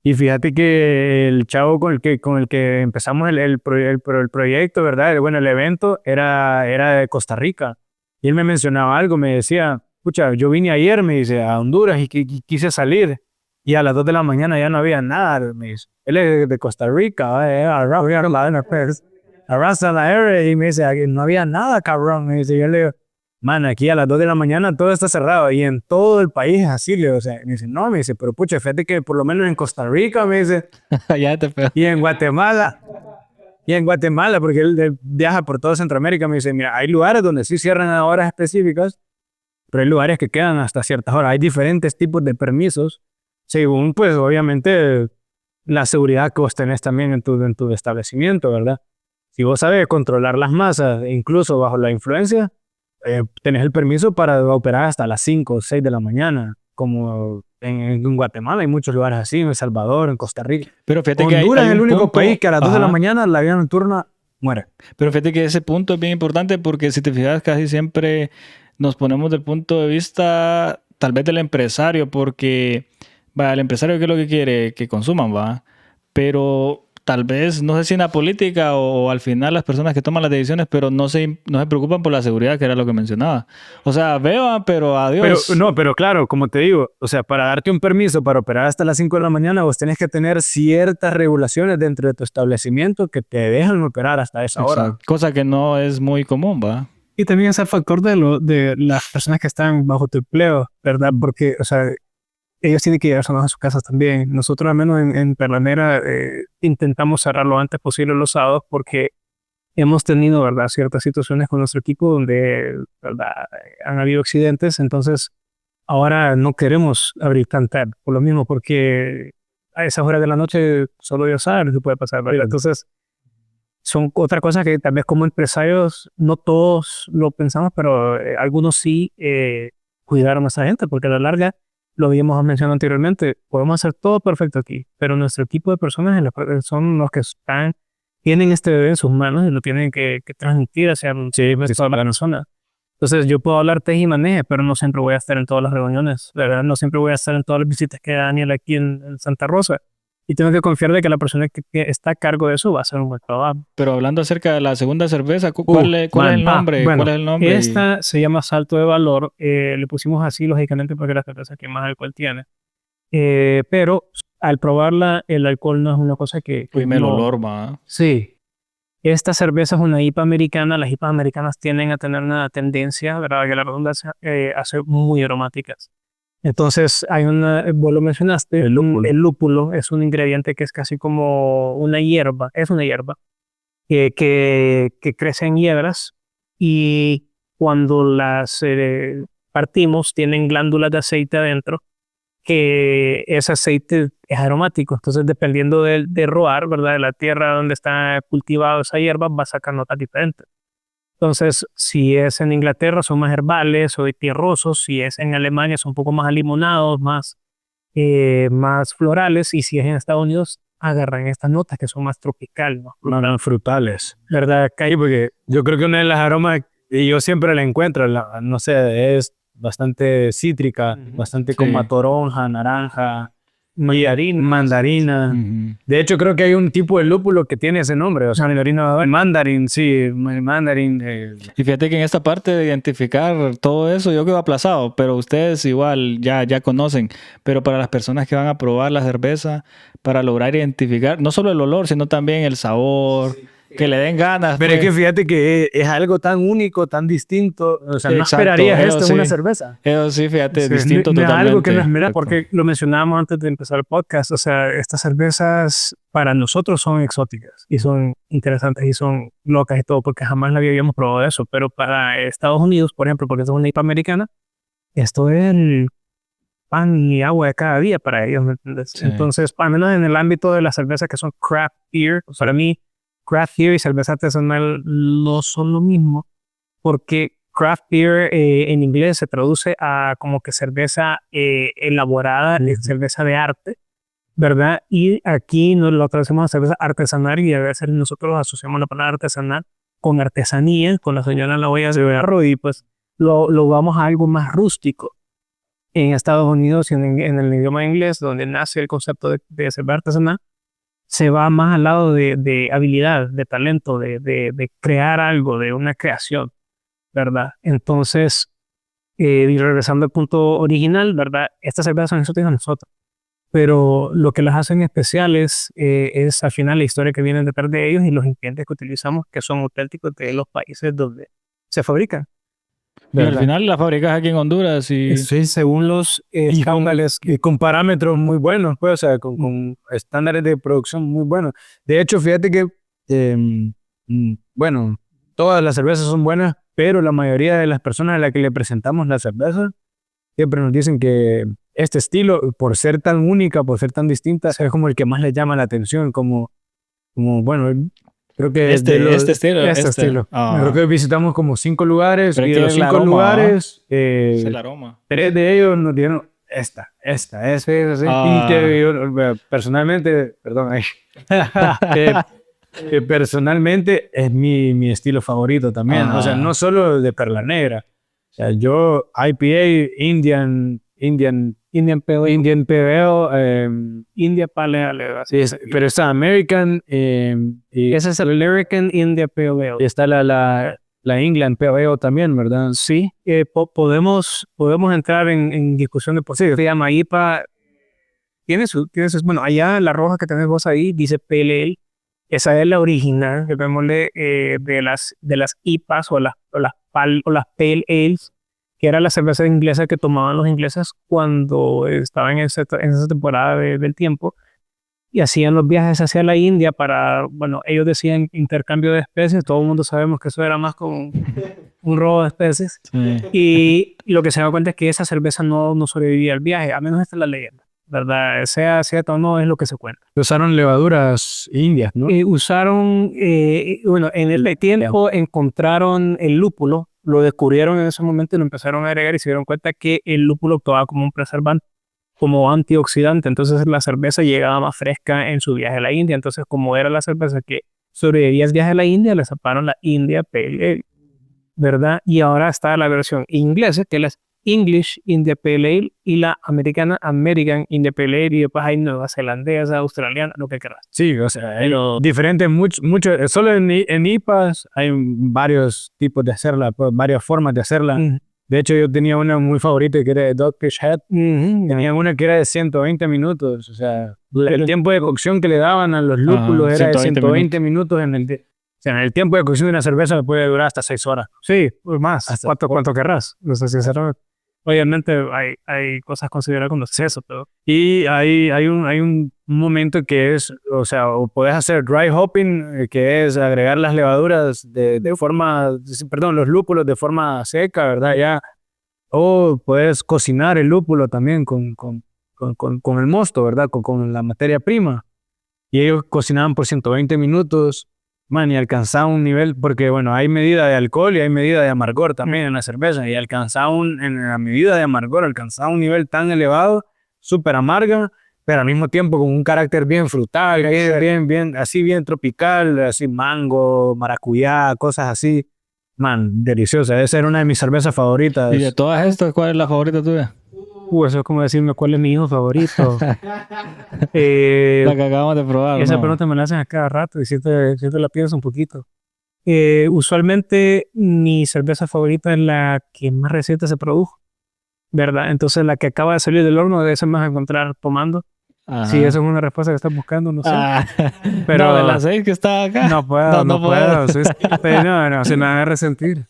Y fíjate que el chavo con el que empezamos el proyecto, ¿verdad? Bueno, el evento era de Costa Rica. Y él me mencionaba algo, me decía, escucha, yo vine ayer, me dice, a Honduras y quise salir. Y a las 2 de la mañana ya no había nada, me dice. Él es de Costa Rica, arrastra la R y me dice, aquí no había nada, cabrón. Me dice, yo le digo, man, aquí a las 2 de la mañana todo está cerrado y en todo el país es así, le digo, o sea, me dice, no, me dice, pero pucha, fíjate que por lo menos en Costa Rica, me dice, Ya te pego. y en Guatemala, porque él viaja por toda Centroamérica, me dice, mira, hay lugares donde sí cierran a horas específicas, pero hay lugares que quedan hasta ciertas horas. Hay diferentes tipos de permisos, según, pues, obviamente, la seguridad que vos tenés también en tu establecimiento, ¿verdad? Si vos sabes controlar las masas, incluso bajo la influencia, tenés el permiso para operar hasta las 5 o 6 de la mañana, como en Guatemala hay muchos lugares así, en El Salvador, en Costa Rica. Pero fíjate que Honduras hay es el un único punto- país que a las 2 de la Ajá. mañana la vida nocturna muere. Pero fíjate que ese punto es bien importante porque si te fijas casi siempre nos ponemos del punto de vista tal vez del empresario porque el empresario ¿qué es lo que quiere? Que consuman, ¿va? Pero tal vez, no sé si en la política o al final las personas que toman las decisiones, pero no se preocupan por la seguridad, que era lo que mencionaba. O sea, beban, pero adiós. Pero claro, como te digo, o sea, para darte un permiso para operar hasta las 5 de la mañana, vos tenés que tener ciertas regulaciones dentro de tu establecimiento que te dejan operar hasta esa hora. Exacto. Cosa que no es muy común, ¿va? Y también es el factor de las personas que están bajo tu empleo, ¿verdad? Porque, o sea, ellos tienen que llevarse a sus casas también. Nosotros, al menos en Perlanera, intentamos cerrar lo antes posible los sábados porque hemos tenido, ¿verdad?, ciertas situaciones con nuestro equipo donde, ¿verdad?, han habido accidentes. Entonces, ahora no queremos abrir tan tarde, por lo mismo, porque a esas horas de la noche solo Dios sabe lo que puede pasar, ¿verdad? Entonces, son otra cosa que tal vez como empresarios no todos lo pensamos, pero algunos sí cuidar a nuestra gente, porque a la larga, lo habíamos mencionado anteriormente, podemos hacer todo perfecto aquí, pero nuestro equipo de personas son los que tienen este bebé en sus manos y lo tienen que transmitir hacia toda la persona. Entonces yo puedo hablar tej y maneje, pero no siempre voy a estar en todas las reuniones, ¿verdad? No siempre voy a estar en todas las visitas que da Daniel aquí en Santa Rosa. Y tengo que confiar de que la persona que está a cargo de eso va a hacer un buen trabajo. Pero hablando acerca de la segunda cerveza, ¿cuál es el nombre? Bueno, ¿Cuál es el nombre? Esta se llama Salto de Valor. Le pusimos así, lógicamente, porque es la cerveza que más alcohol tiene. Pero al probarla, el alcohol no es una cosa que... Dime el olor, va. Sí. Esta cerveza es una IPA americana. Las IPAs americanas tienden a tener una tendencia, ¿verdad?, que la redundancia, a ser muy aromáticas. Entonces, vos lo mencionaste, el lúpulo es un ingrediente que es casi como una hierba, es una hierba que crece en hiedras y cuando las partimos tienen glándulas de aceite adentro, que ese aceite es aromático. Entonces, dependiendo del terroir, ¿verdad?, de la tierra donde está cultivada esa hierba, va a sacar notas diferentes. Entonces, si es en Inglaterra son más herbales o tierrosos, si es en Alemania son un poco más alimonados, más florales, y si es en Estados Unidos agarran estas notas que son más tropicales, Más frutales. ¿verdad? Sí, porque yo creo que una de las aromas, y yo siempre la encuentro, no sé, es bastante cítrica, bastante como a toronja, naranja, mandarina. De hecho, creo que hay un tipo de lúpulo que tiene ese nombre, o sea, mandarín, sí, mandarín. Y fíjate que en esta parte de identificar todo eso, yo quedo aplazado, pero ustedes igual ya conocen. Pero para las personas que van a probar la cerveza, para lograr identificar no solo el olor, sino también el sabor, que le den ganas. Pero es que fíjate que es algo tan único, tan distinto. O sea, no Exacto, esperarías esto sí. en una cerveza. Eso sí, fíjate, Sí, distinto no es totalmente. algo que no espera, Exacto. porque lo mencionábamos antes de empezar el podcast. O sea, estas cervezas para nosotros son exóticas y son interesantes y son locas y todo, porque jamás la habíamos probado eso. Pero para Estados Unidos, por ejemplo, porque esto es una IPA americana, esto es el pan y agua de cada día para ellos, ¿me entiendes? Sí. Entonces, al menos en el ámbito de las cervezas que son craft beer, para mí, craft beer y cerveza artesanal no son lo mismo, porque craft beer en inglés se traduce a como que cerveza elaborada, cerveza de arte, ¿verdad? Y aquí nos lo traducimos a cerveza artesanal y a veces nosotros asociamos la palabra artesanal con artesanía, con la señora en la olla de barro, y pues lo vamos a algo más rústico. En Estados Unidos y en el idioma inglés, donde nace el concepto de cerveza artesanal, se va más al lado de habilidad, de talento, de crear algo, de una creación, ¿verdad? Entonces, y regresando al punto original, ¿verdad? Estas cervezas son exóticas a nosotros, pero lo que las hacen especiales es al final la historia que viene detrás de ellos y los ingredientes que utilizamos, que son auténticos de los países donde se fabrican. Y al ¿verdad? final la fabricas aquí en Honduras y... Sí, según los estándares. Y con parámetros muy buenos, pues, o sea, con estándares de producción muy buenos. De hecho, fíjate que, bueno, todas las cervezas son buenas, pero la mayoría de las personas a las que le presentamos la cerveza siempre nos dicen que este estilo, por ser tan única, por ser tan distinta, es como el que más les llama la atención, como bueno, creo que este estilo. Creo que visitamos como 5 lugares Pero y es de que los el 5 aroma, lugares, es el aroma. 3 de ellos nos dieron esta, así. Y que yo, personalmente, perdón, personalmente es mi estilo favorito también. O sea, no solo de Perla Negra. O sea, yo IPA, Indian, Indian Pale Ale. Indian Pale Ale, India Pale Ale. sí, pero está American y Ese es el American India Pale Ale. está la England Pale Ale también, ¿verdad? Sí, podemos entrar en discusión de por sí. Se llama IPA. Bueno, allá la roja que tenés vos ahí dice Pale Ale. Esa es la original, llamémosle, de las IPAs o las Pale Ales, que era la cerveza inglesa que tomaban los ingleses cuando estaban en esa temporada del tiempo y hacían los viajes hacia la India bueno, ellos decían intercambio de especies, todo el mundo sabemos que eso era más como un robo de especies. Sí. Y lo que se da cuenta es que esa cerveza no sobrevivía al viaje, a menos esta es la leyenda, ¿verdad? Sea cierto o no, es lo que se cuenta. Usaron levaduras indias, ¿no? Bueno, en el tiempo encontraron el lúpulo, lo descubrieron en ese momento y lo empezaron a agregar y se dieron cuenta que el lúpulo actuaba como un preservante, como antioxidante. Entonces la cerveza llegaba más fresca en su viaje a la India. Entonces, como era la cerveza que sobrevivía el viaje a la India, le zaparon la India Pale Ale, ¿verdad? Y ahora está la versión inglesa, que es la English India Pale Ale, y la americana American India Pale Ale, y después hay nueva zelandesa, australiana, lo que quieras. Sí, o sea, hay diferentes, mucho, solo en IPAs hay varios tipos de hacerla, varias formas de hacerla. De hecho, yo tenía una muy favorita que era de Dogfish Head. Tenía una que era de 120 minutos, o sea, el tiempo de cocción que le daban a los lúpulos era de 120 minutos en el en el tiempo de cocción de una cerveza puede durar hasta 6 horas. Sí, más. ¿Cuánto querrás? No sé, sinceramente. Obviamente hay cosas consideradas como exceso, pero... Y hay un momento que es, o sea, o puedes hacer dry hopping, que es agregar las levaduras los lúpulos de forma seca, ¿verdad? Ya. O puedes cocinar el lúpulo también con el mosto, ¿verdad? Con la materia prima. Y ellos cocinaban por 120 minutos. Man, y alcanzaba un nivel, porque bueno, hay medida de alcohol y hay medida de amargor también en la cerveza, y en la medida de amargor alcanzaba un nivel tan elevado, súper amarga, pero al mismo tiempo con un carácter bien frutal, bien tropical, así mango, maracuyá, cosas así. Man, deliciosa, esa era una de mis cervezas favoritas. ¿Y de todas estas, cuál es la favorita tuya? Eso es como decirme cuál es mi hijo favorito. La que acabamos de probar. Esa ¿no? pregunta me la hacen a cada rato y siento la pienso un poquito. Usualmente mi cerveza favorita es la que más reciente se produjo, ¿verdad? Entonces la que acaba de salir del horno, de esa me vas a encontrar tomando. Ajá. Si esa es una respuesta que estás buscando, no sé. Pero no, de las 6 que está acá. No puedo. Sí, no, se me van a resentir.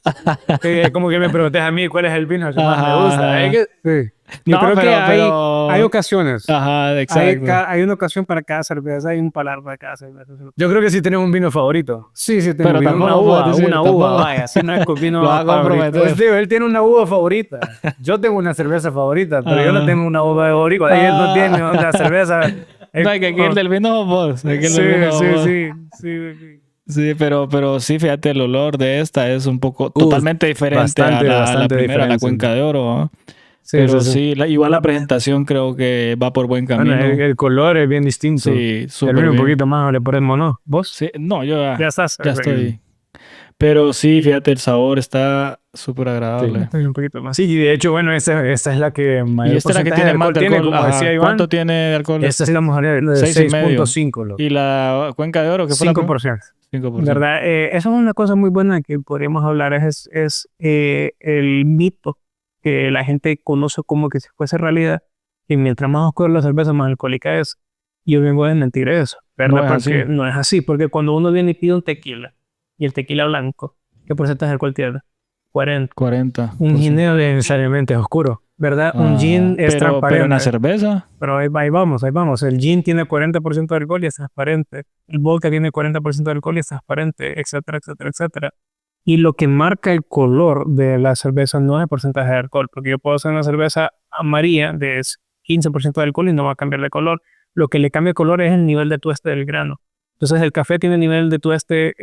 Es como que me preguntes a mí cuál es el vino que más me gusta. Sí. Yo creo que hay ocasiones. Ajá, exacto. Hay una ocasión para cada cerveza, hay un palar para cada cerveza. Yo creo que sí tenemos un vino favorito. Sí, tenemos una uva, vaya, si no es vino favorito. Pues digo, él tiene una uva favorita. Yo tengo una cerveza favorita, pero yo no tengo una uva favorita. Él no tiene una cerveza. No, hay que ir del vino vos. Sí, pero sí, fíjate, el olor de esta es un poco totalmente diferente a la primera, la Cuenca de Oro, ¿no? Sí, pero sí, igual la presentación creo que va por buen camino. Bueno, el color es bien distinto. Sí, súper bien. Un poquito más le ponemos, ¿no? ¿Vos? Sí, no, yo ya estás. Ya estoy. Pero sí, fíjate, el sabor está súper agradable. Sí, un poquito más. Sí, de hecho, bueno, esta es la que mayor porcentaje de alcohol tiene, como decía Iván. ¿Cuánto tiene de alcohol? Esta sí la vamos a hablar de 6.5. ¿Y la Cuenca de Oro? ¿Qué fue 5%. 5%. ¿Verdad? Esa es una cosa muy buena que podríamos hablar, es el mito que la gente conoce como que si fuese realidad, que mientras más oscura la cerveza, más alcohólica es. Yo vengo a desmentir eso, ¿verdad? Porque no es así, porque cuando uno viene y pide un tequila, y el tequila blanco, ¿qué porcentaje de alcohol tiene? 40. Un gin no necesariamente es oscuro, ¿verdad? Un gin es transparente. Pero una cerveza. Pero ahí vamos. El gin tiene 40% de alcohol y es transparente. El vodka tiene 40% de alcohol y es transparente, etcétera, etcétera, etcétera. Y lo que marca el color de la cerveza no es el porcentaje de alcohol, porque yo puedo hacer una cerveza amarilla de 15% de alcohol y no va a cambiar de color. Lo que le cambia de color es el nivel de tueste del grano. Entonces el café tiene nivel de tueste,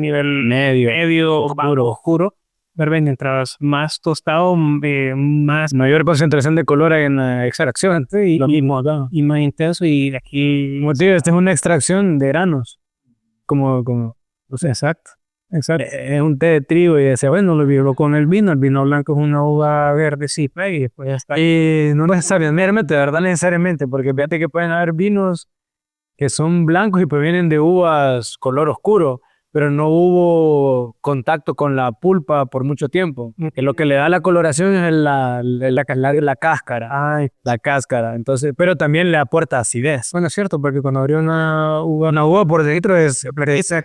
nivel medio oscuro. Mientras más tostado, más mayor concentración de color en la extracción. Sí, lo mismo acá. Y más intenso. Y aquí... Como te digo, esta es una extracción de granos. Como no sé, exacto. Exacto. Es un té de trigo y decía, bueno, lo vivo con el vino blanco es una uva verde, sí, pues, y después ya está. Y no necesariamente, de verdad, necesariamente, porque fíjate que pueden haber vinos que son blancos y provienen de uvas color oscuro, pero no hubo contacto con la pulpa por mucho tiempo. Que lo que le da la coloración es la cáscara. Ay, La cáscara, entonces, pero también le aporta acidez. bueno, es cierto, porque cuando abrió una uva, Una uva por dentro es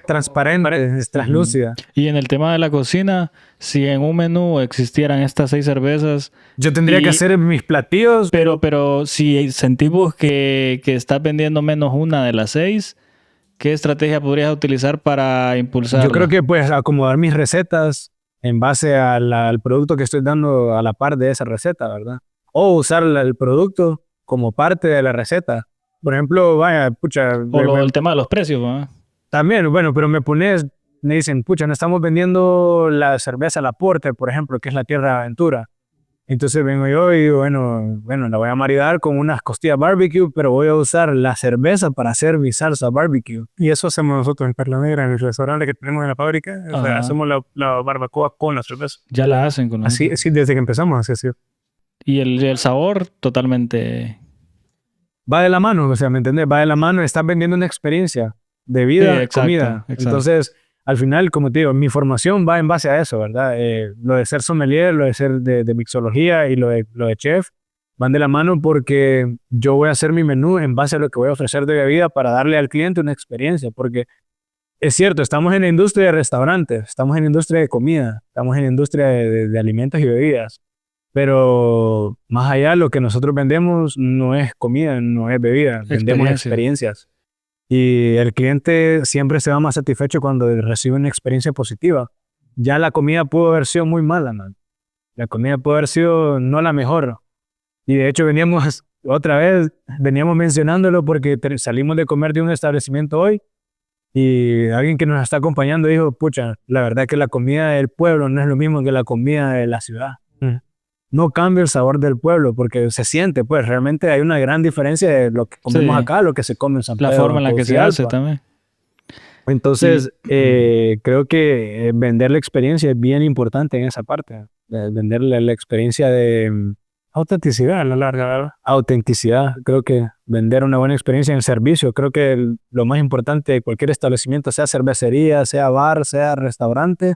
transparente, es translúcida. Y en el tema de la cocina, si en un menú existieran estas 6 cervezas, Yo tendría que hacer mis platillos. pero si sentimos que estás vendiendo menos una de las 6, ¿qué estrategia podrías utilizar para impulsarla? Yo creo que pues acomodar mis recetas en base al producto que estoy dando a la par de esa receta, ¿verdad? O usar el producto como parte de la receta. Por ejemplo, vaya, pucha, El tema de los precios, ¿no? también, bueno, pero me dicen, pucha, no estamos vendiendo la cerveza La Porter, por ejemplo, que es la Tierra de Aventura. Entonces vengo yo y digo, bueno, la voy a maridar con unas costillas barbecue, pero voy a usar la cerveza para hacer mi salsa barbecue. y eso hacemos nosotros en Perla Negra, en el restaurante que tenemos en la fábrica. O sea, Ajá. hacemos la barbacoa con la cerveza. Ya la hacen con Así, sí, desde que empezamos, así ha sido. Y el sabor totalmente... Va de la mano, o sea, ¿me entiendes? Va de la mano, estás vendiendo una experiencia de vida, Sí, exacto, comida. exacto. Entonces, al final, como te digo, mi formación va en base a eso, ¿verdad? Lo de ser sommelier, lo de ser de mixología y lo de chef van de la mano porque yo voy a hacer mi menú en base a lo que voy a ofrecer de bebida para darle al cliente una experiencia, porque es cierto, estamos en la industria de restaurantes, estamos en la industria de comida, estamos en la industria de alimentos y bebidas, pero más allá lo que nosotros vendemos no es comida, no es bebida, vendemos Experiencia. experiencias. Y el cliente siempre se va más satisfecho cuando recibe una experiencia positiva. Ya la comida pudo haber sido muy mala, man. La comida pudo haber sido no la mejor. Y de hecho veníamos mencionándolo porque salimos de comer de un establecimiento hoy y alguien que nos está acompañando dijo, pucha, la verdad que la comida del pueblo no es lo mismo que la comida de la ciudad. No cambia el sabor del pueblo porque se siente, pues realmente hay una gran diferencia de lo que comemos Sí. acá a lo que se come en San La Pedro, forma en la que se Tegucigalpa. hace también. Entonces, creo que vender la experiencia es bien importante en esa parte. Vender la experiencia de Autenticidad a la larga, ¿verdad? autenticidad. Creo que vender una buena experiencia en el servicio. Creo que lo más importante de cualquier establecimiento, sea cervecería, sea bar, sea restaurante,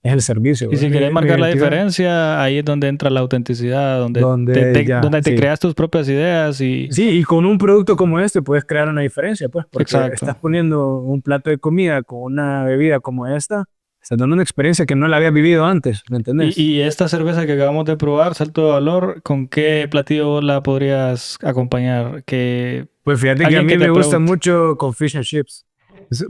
es el servicio. Y si ¿verdad? querés marcar la identidad. diferencia, ahí es donde entra la autenticidad, donde Donde te creas tus propias ideas y... Sí, y con un producto como este puedes crear una diferencia, pues, porque Exacto. estás poniendo un plato de comida con una bebida como esta, estás dando una experiencia que no la habías vivido antes, ¿me entendés? Y esta cerveza que acabamos de probar, Salto de Valor, ¿con qué platillo vos la podrías acompañar? Que Pues fíjate que a alguien mí que te me gusta pregunte. mucho con fish and chips.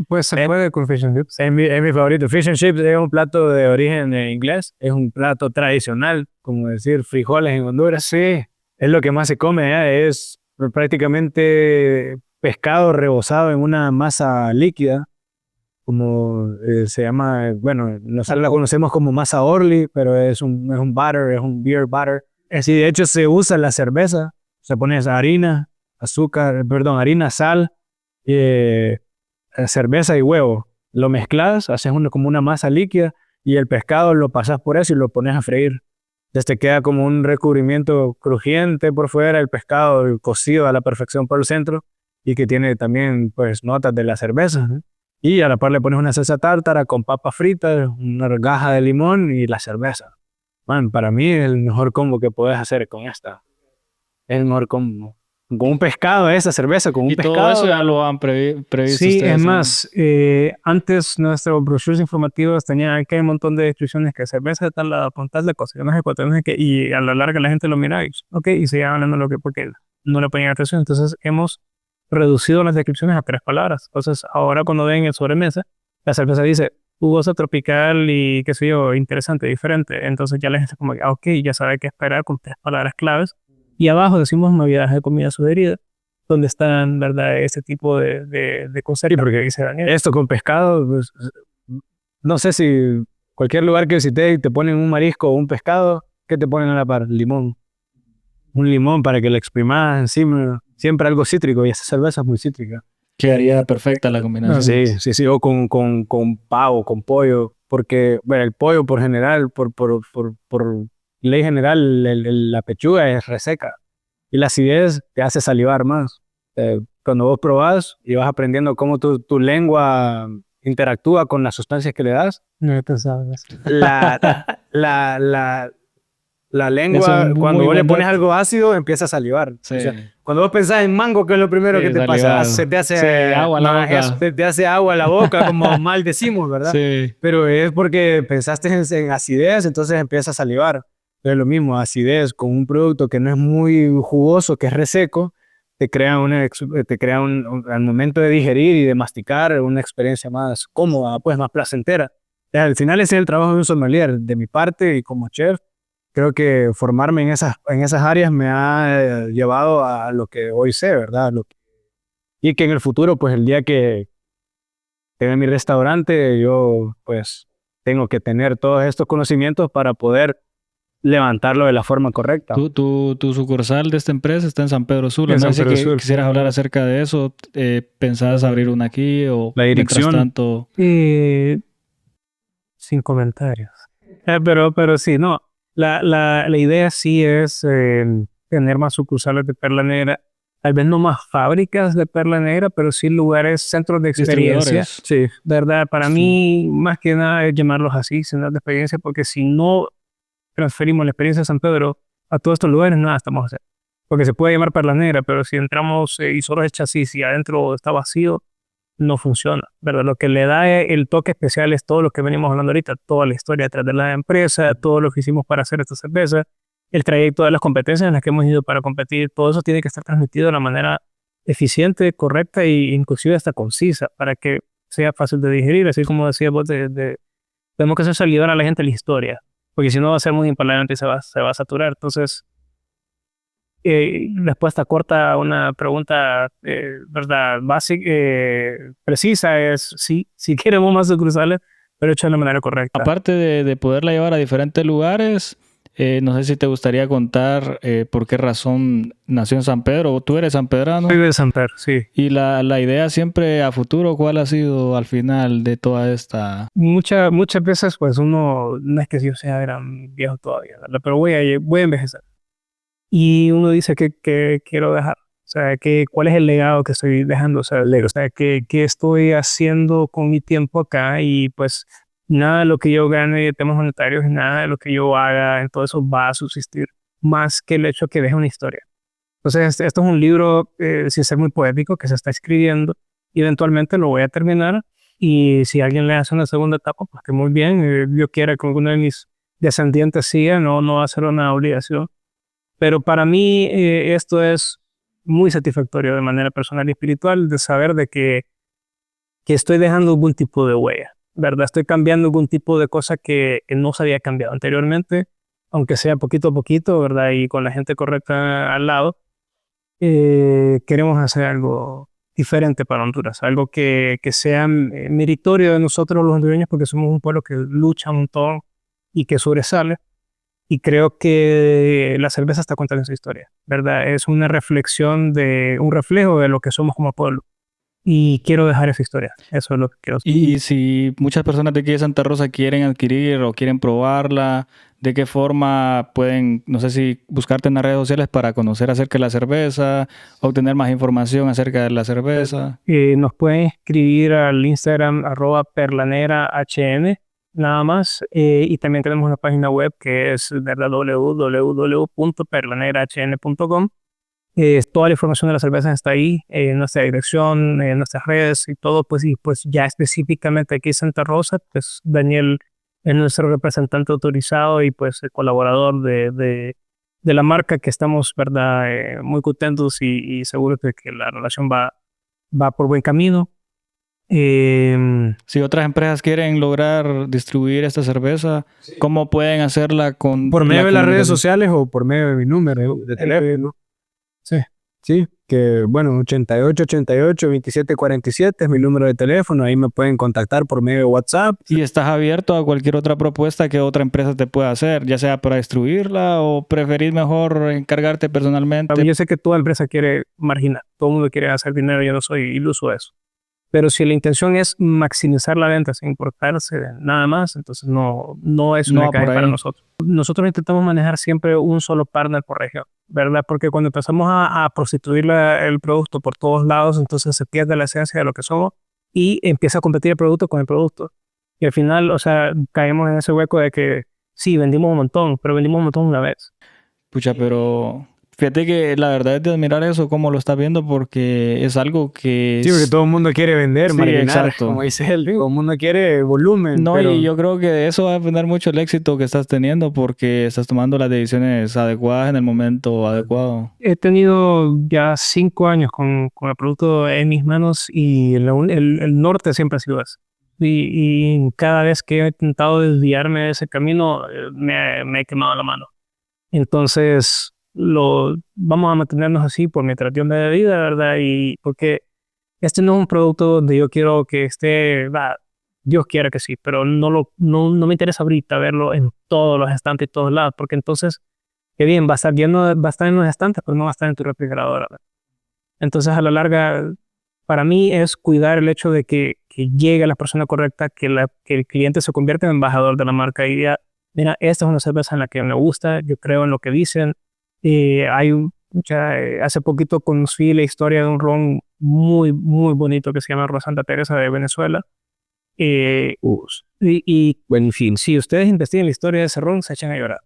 Pues se puede con fish and chips. Es mi favorito. Fish and chips es un plato de origen inglés, es un plato tradicional, como decir frijoles en Honduras. Sí, es lo que más se come allá, es prácticamente pescado rebozado en una masa líquida, como se llama, bueno, nosotros la conocemos como masa Orly, pero es un batter, es un beer batter. Sí, de hecho se usa la cerveza, se pone harina, harina, sal, cerveza y huevo. Lo mezclas, haces como una masa líquida y el pescado lo pasas por eso y lo pones a freír. Entonces te queda como un recubrimiento crujiente por fuera, el pescado cocido a la perfección por el centro y que tiene también pues notas de la cerveza, ¿no? Y a la par le pones una salsa tártara con papas fritas, una gaja de limón y la cerveza. Man, para mí es el mejor combo que puedes hacer con esta. Es el mejor combo. Con un pescado, esa cerveza, con un Y pescado. todo eso ya lo han previsto Sí, ustedes, es ¿no? más, antes nuestros brochures informativos tenían aquí un montón de descripciones que cerveza de tal lado, con tal de cosas, no sé cuánto, no sé qué, y a la larga la gente lo miraba y, ok, y seguía hablando lo que, porque no le ponían atención. Entonces hemos reducido las descripciones a 3 palabras. Entonces ahora cuando ven el sobremesa, la cerveza dice jugosa, tropical y qué sé yo, interesante, diferente. Entonces ya la gente como que, ok, ya sabe qué esperar con 3 palabras claves. Y abajo decimos novedades de comida sugerida, donde están, ¿verdad?, ese tipo de cosas. Sí, porque dice Daniel. esto con pescado, pues, no sé si cualquier lugar que visité y te ponen un marisco o un pescado, ¿qué te ponen a la par? Limón. Un limón para que lo exprimas encima. Siempre algo cítrico y esa cerveza es muy cítrica. Quedaría perfecta la combinación. Sí, o con pavo, con pollo. porque bueno, el pollo por general, por ley general, la pechuga es reseca. Y la acidez te hace salivar más. Cuando vos probás y vas aprendiendo cómo tu lengua interactúa con las sustancias que le das, No he pensado en eso. la, la, la, la Eso lengua, es un cuando muy vos le buen pones dato. algo ácido, empieza a salivar. Sí. O sea, cuando vos pensás en mango, ¿qué es lo primero Sí, que te salivar. pasa? Se te hace Sí, agua en la no, boca. eso, te hace agua en la boca, como mal decimos, ¿verdad? Sí. Pero es porque pensaste en acidez, entonces empieza a salivar. Pero es lo mismo, acidez con un producto que no es muy jugoso, que es reseco, te crea al momento de digerir y de masticar una experiencia más cómoda, pues más placentera. O sea, al final ese es el trabajo de un sommelier. De mi parte y como chef, creo que formarme en esas áreas me ha llevado a lo que hoy sé, ¿verdad? Y que en el futuro, pues el día que tenga mi restaurante, yo pues tengo que tener todos estos conocimientos para poder levantarlo de la forma correcta. Tu sucursal de esta empresa está en San Pedro Sula. En No San sé Pedro si Sula. quisieras hablar acerca de eso. ¿Pensabas abrir una aquí o La dirección. mientras tanto? Sin comentarios. Pero sí, no. La idea sí es tener más sucursales de Perla Negra. Tal vez no más fábricas de Perla Negra, pero sí lugares, centros de experiencia. Distribuidores. Sí, verdad. Para Sí. mí, más que nada es llamarlos así, centros de experiencia, porque si no transferimos la experiencia de San Pedro a todos estos lugares, nada estamos a hacer. Porque se puede llamar Perla Negra, pero si entramos y solo es chasis y adentro está vacío, no funciona, ¿verdad? Lo que le da el toque especial es todo lo que venimos hablando ahorita, toda la historia detrás de la empresa, todo lo que hicimos para hacer esta cerveza, el trayecto de las competencias en las que hemos ido para competir, todo eso tiene que estar transmitido de una manera eficiente, correcta e inclusive hasta concisa para que sea fácil de digerir, así como decía vos, tenemos que hacer salidar a la gente la historia, porque si no va a ser muy empalagante y se va a saturar. Entonces, respuesta corta a una pregunta, ¿verdad? Básica, precisa es sí, si queremos más sucursales, pero hecho de la manera correcta. Aparte de poderla llevar a diferentes lugares, no sé si te gustaría contar por qué razón nació en San Pedro. Tú eres sanpedrano. Soy de San Pedro, sí. Y la idea siempre a futuro, ¿cuál ha sido al final de toda esta? Muchas veces, pues uno, no es que yo sea gran viejo todavía, ¿verdad? Pero voy a envejecer. Y uno dice que quiero dejar. O sea, ¿cuál es el legado que estoy dejando? O sea, ¿qué estoy haciendo con mi tiempo acá? Y pues nada de lo que yo gane en temas monetarios, nada de lo que yo haga en todo eso va a subsistir, más que el hecho que deje una historia. Entonces, esto es un libro, sin ser muy poético, que se está escribiendo y eventualmente lo voy a terminar. Y si alguien le hace una segunda etapa, pues que muy bien. Yo quiera que alguno de mis descendientes siga, no va a ser una obligación. Pero para mí esto es muy satisfactorio de manera personal y espiritual, de saber de que estoy dejando algún tipo de huella, ¿verdad? Estoy cambiando algún tipo de cosa que no se había cambiado anteriormente, aunque sea poquito a poquito, ¿verdad? Y con la gente correcta al lado. Queremos hacer algo diferente para Honduras, algo que sea meritorio de nosotros los hondureños, porque somos un pueblo que lucha un montón y que sobresale. Y creo que la cerveza está contando esa historia, ¿verdad? Es una reflexión un reflejo de lo que somos como pueblo. Y quiero dejar esa historia. Eso es lo que quiero. Y si muchas personas de aquí de Santa Rosa quieren adquirir o quieren probarla, ¿de qué forma pueden, no sé si buscarte en las redes sociales para conocer acerca de la cerveza, obtener más información acerca de la cerveza? Nos pueden escribir al Instagram @perlanerahn, nada más. Y también tenemos una página web que es www.perlanerahn.com. Toda la información de las cervezas está ahí, en nuestra dirección, en nuestras redes y todo, pues, y pues ya específicamente aquí en Santa Rosa, pues Daniel es nuestro representante autorizado y pues el colaborador de la marca, que estamos, ¿verdad? Muy contentos y seguros de que la relación va por buen camino. Si otras empresas quieren lograr distribuir esta cerveza, ¿cómo pueden hacerla con Por medio la de las redes comunicación? sociales o por medio de mi número de teléfono. Sí. Sí, que bueno, 8888-2747 es mi número de teléfono, ahí me pueden contactar por medio de WhatsApp. ¿Y estás abierto a cualquier otra propuesta que otra empresa te pueda hacer, ya sea para distribuirla o preferís mejor encargarte personalmente? Yo sé que toda empresa quiere marginar, todo el mundo quiere hacer dinero, yo no soy iluso de eso. Pero si la intención es maximizar la venta sin importarse de nada más, entonces no es No una va calle por para ahí. nosotros. Nosotros intentamos manejar siempre un solo partner por región, ¿verdad? Porque cuando empezamos a prostituir el producto por todos lados, entonces se pierde la esencia de lo que somos y empieza a competir el producto con el producto. Y al final, o sea, caemos en ese hueco de que sí, vendimos un montón, pero vendimos un montón una vez. Pucha, pero fíjate que la verdad es de admirar eso, cómo lo estás viendo, porque es algo que Sí, porque todo el mundo quiere vender, Sí, marginar, exacto. como dice él. Todo el mundo quiere volumen. No, pero y yo creo que de eso va a depender mucho el éxito que estás teniendo, porque estás tomando las decisiones adecuadas en el momento adecuado. He tenido ya 5 años con el producto en mis manos y el norte siempre ha sido eso. Y cada vez que he intentado desviarme de ese camino, me he quemado la mano. Entonces, vamos a mantenernos así por mi tradición de vida, ¿verdad? Y porque este no es un producto donde yo quiero que esté, Dios quiera que sí, pero no me interesa ahorita verlo en todos los estantes y todos lados, porque entonces, qué bien, va a estar va a estar en los estantes, pero no va a estar en tu refrigeradora, ¿verdad? Entonces, a la larga, para mí es cuidar el hecho de que llegue a la persona correcta, que el cliente se convierta en embajador de la marca y diga, mira, esta es una cerveza en la que me gusta, yo creo en lo que dicen. Hace poquito conocí la historia de un ron muy, muy bonito que se llama Ron Santa Teresa de Venezuela. Bueno, en fin, si ustedes investiguen la historia de ese ron, se echan a llorar.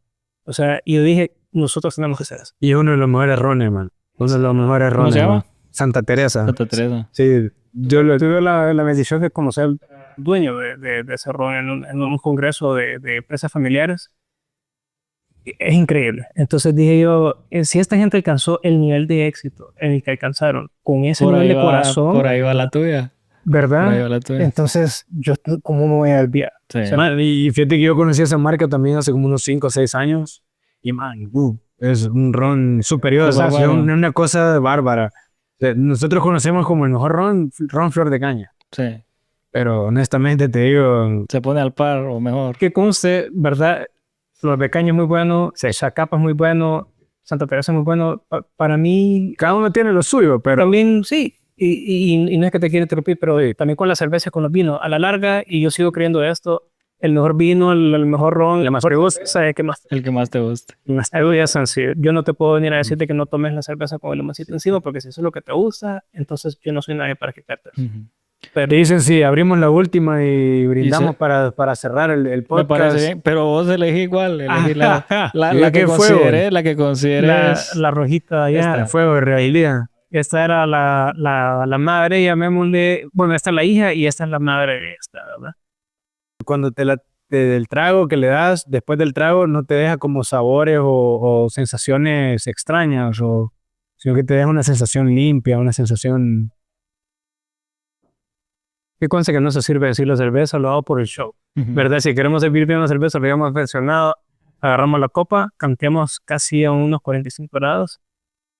O sea, y yo dije, nosotros tenemos que hacer eso. y es uno de los mejores rones, man. Uno de los mejores ¿Cómo rones. se llama? Man. Santa Teresa. Santa Teresa. Sí, Tuve la bendición de conocer al dueño de ese ron en un congreso de empresas familiares. Es increíble. Entonces dije yo, si esta gente alcanzó el nivel de éxito en el que alcanzaron con ese Por nivel ahí de va, corazón, por ahí va la tuya. Por ahí ¿verdad? va la tuya. Entonces, ¿cómo me voy a desviar? Sí. man, y fíjate que yo conocí esa marca también hace como unos 5 o 6 años. Y man, es un ron superior. Súper O sea, es bueno. una cosa bárbara. O sea, nosotros conocemos como el mejor ron flor de caña. Sí. Pero honestamente te digo, Se pone al par o mejor. Que conste, ¿verdad? Flor de Caña es muy bueno, Zacapa es muy bueno, Santa Teresa es muy bueno. Para mí, cada uno tiene lo suyo, pero también sí. Y no es que te quiera interrumpir, pero también con la cerveza, con los vinos. A la larga, y yo sigo creyendo esto, el mejor vino, el mejor ron, el mejor gusto, ¿sabes qué más? El que más te guste. Algo ya sencillo. Yo no te puedo venir a decirte que no tomes la cerveza con el limoncito encima, porque si eso es lo que te gusta, entonces yo no soy nadie para quitarte. Ujú. Pero te dicen sí, abrimos la última y brindamos se- para cerrar el Me podcast. parece bien, pero vos elegí igual. Elegí la Mira que qué fuego. consideré, la que consideré la rojita de allá. El fuego de realidad. Esta era la madre, llamémosle, bueno, esta es la hija y esta es la madre de esta, ¿verdad? Cuando del trago que le das, después del trago no te deja como sabores o sensaciones extrañas, sino que te deja una sensación limpia, una sensación... ¿Qué consta que no se sirve decir la cerveza? Lo hago por el show, Ujú. ¿verdad? Si queremos servir bien una cerveza, lo habíamos mencionado, agarramos la copa, cambiamos casi a unos 45 grados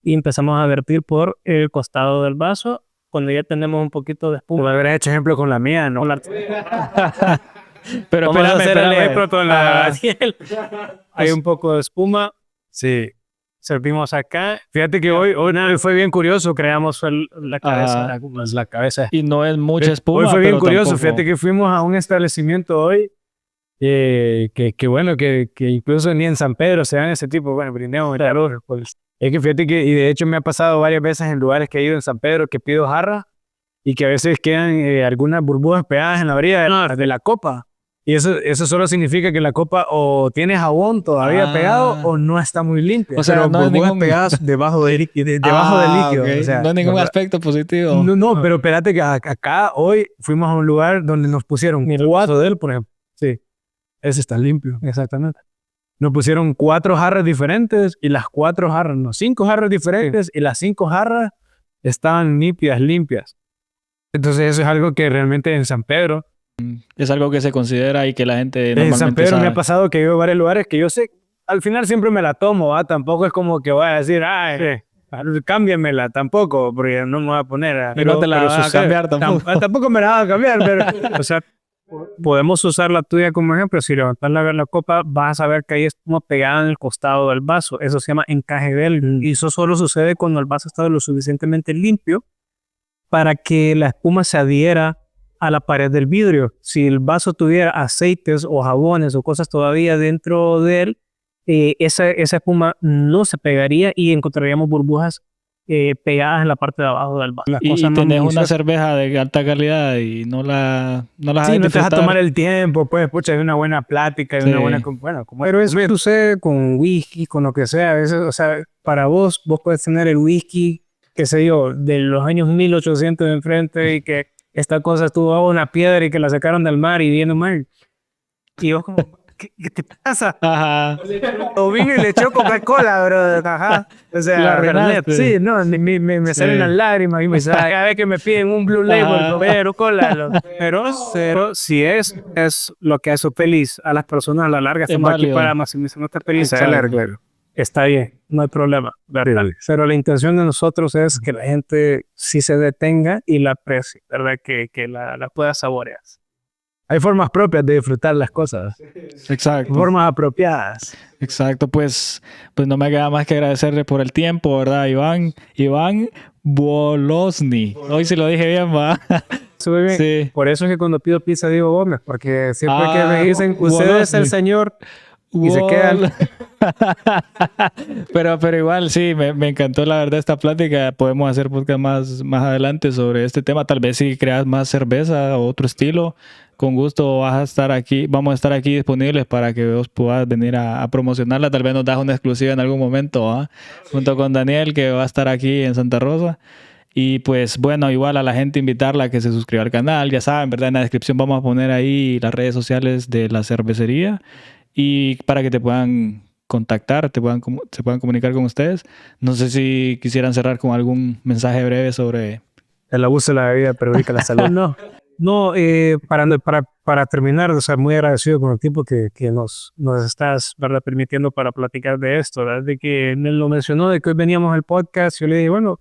y empezamos a vertir por el costado del vaso. Cuando ya tenemos un poquito de Como espuma, habrás hecho ejemplo con la mía, ¿no? Pero vamos a hacer el espérame. ejemplo con la Daniel. Hay un poco de espuma, Sí. servimos acá, Fíjate que hoy fue bien curioso, creamos la cabeza. Ajá. la cabeza... Y no es mucha espuma. Hoy fue bien pero curioso, tampoco- fíjate que fuimos a un establecimiento hoy que bueno, que incluso ni en San Pedro se dan ese tipo, bueno, brindemos calor, pues. Es que fíjate que, y de hecho me ha pasado varias veces en lugares que he ido en San Pedro que pido jarra y que a veces quedan algunas burbujas pegadas en la orilla de la copa. Y eso solo significa que la copa o tiene jabón todavía Ah. pegado o no está muy limpia. O sea, pero no es burbujas ningún- pegadas debajo del líquido. Debajo del líquido. ok. O sea, no hay ningún ¿verdad? aspecto positivo. No, pero espérate que acá hoy fuimos a un lugar donde nos pusieron 4 de él, por ejemplo. Sí, ese está limpio. Exactamente. Nos pusieron 4 jarras diferentes y las 4 jarras, no, 5 jarras diferentes y las 5 jarras estaban limpias. Entonces eso es algo que realmente en San Pedro, Es algo que se considera y que la gente en San normalmente Pedro me sabe. ha pasado que he ido a varios lugares que yo sé, al final siempre me la tomo, ¿va? Tampoco es como que voy a decir, ay, cámbiamela, tampoco, porque no me voy a poner. Y no te la vas a sucede. cambiar tampoco. Tampoco me la vas a cambiar, pero... O sea, podemos usar la tuya como ejemplo. Si levantas la copa, vas a ver que hay espuma pegada en el costado del vaso. Eso se llama encaje belga. Y eso solo sucede cuando el vaso está lo suficientemente limpio para que la espuma se adhiera a la pared del vidrio. Si el vaso tuviera aceites o jabones o cosas todavía dentro de él, esa espuma no se pegaría y encontraríamos burbujas pegadas en la parte de abajo del vaso. Y tenés una cerveza de alta calidad y no las Sí, no te vas a tomar el tiempo, pues, pucha, hay una buena plática, hay una buena... Bueno, pero eso sucede con whisky, con lo que sea. A veces, o sea, para vos puedes tener el whisky, qué sé yo, de los años 1800 de enfrente y que esta cosa estuvo bajo una piedra y que la sacaron del mar y viene mal. Y vos como... ¿Qué te pasa? Ajá. O vino y le echó Coca-Cola, bro. Ajá. O sea, la arruinaste. sí, no, me salen las lágrimas y me sale, cada vez que me piden un Blue Label, pero cola. Pero si es lo que hace feliz a las personas a la larga, estamos aquí para maximizar nuestra experiencia. Está bien, no hay problema. Pero la intención de nosotros es que la gente sí se detenga y la aprecie, ¿verdad? Que la pueda saborear. Hay formas propias de disfrutar las cosas. Exacto. Formas apropiadas. Exacto, pues no me queda más que agradecerle por el tiempo, ¿verdad, Iván? Iván Bolosny. Hoy sí lo dije bien, ¿va? Sube bien. Sí. Por eso es que cuando pido pizza digo Gómez, porque siempre que me dicen, usted es el señor, y se quedan. pero igual sí, me encantó la verdad esta plática. Podemos hacer podcast más adelante sobre este tema. Tal vez si creas más cerveza o otro estilo, con gusto vamos a estar aquí disponibles para que vos puedas venir a promocionarla. Tal vez nos das una exclusiva en algún momento, ¿eh? Junto con Daniel, que va a estar aquí en Santa Rosa. Y pues bueno, igual a la gente invitarla a que se suscriba al canal. Ya saben, ¿verdad? En la descripción vamos a poner ahí las redes sociales de la cervecería y para que te puedan contactar, se puedan comunicar con ustedes. No sé si quisieran cerrar con algún mensaje breve sobre... El abuso de la bebida perjudica la salud. No, para terminar, o sea, muy agradecido con el tiempo que nos estás, ¿verdad?, permitiendo para platicar de esto, ¿verdad? De que él lo mencionó, de que hoy veníamos al podcast, yo le dije, bueno,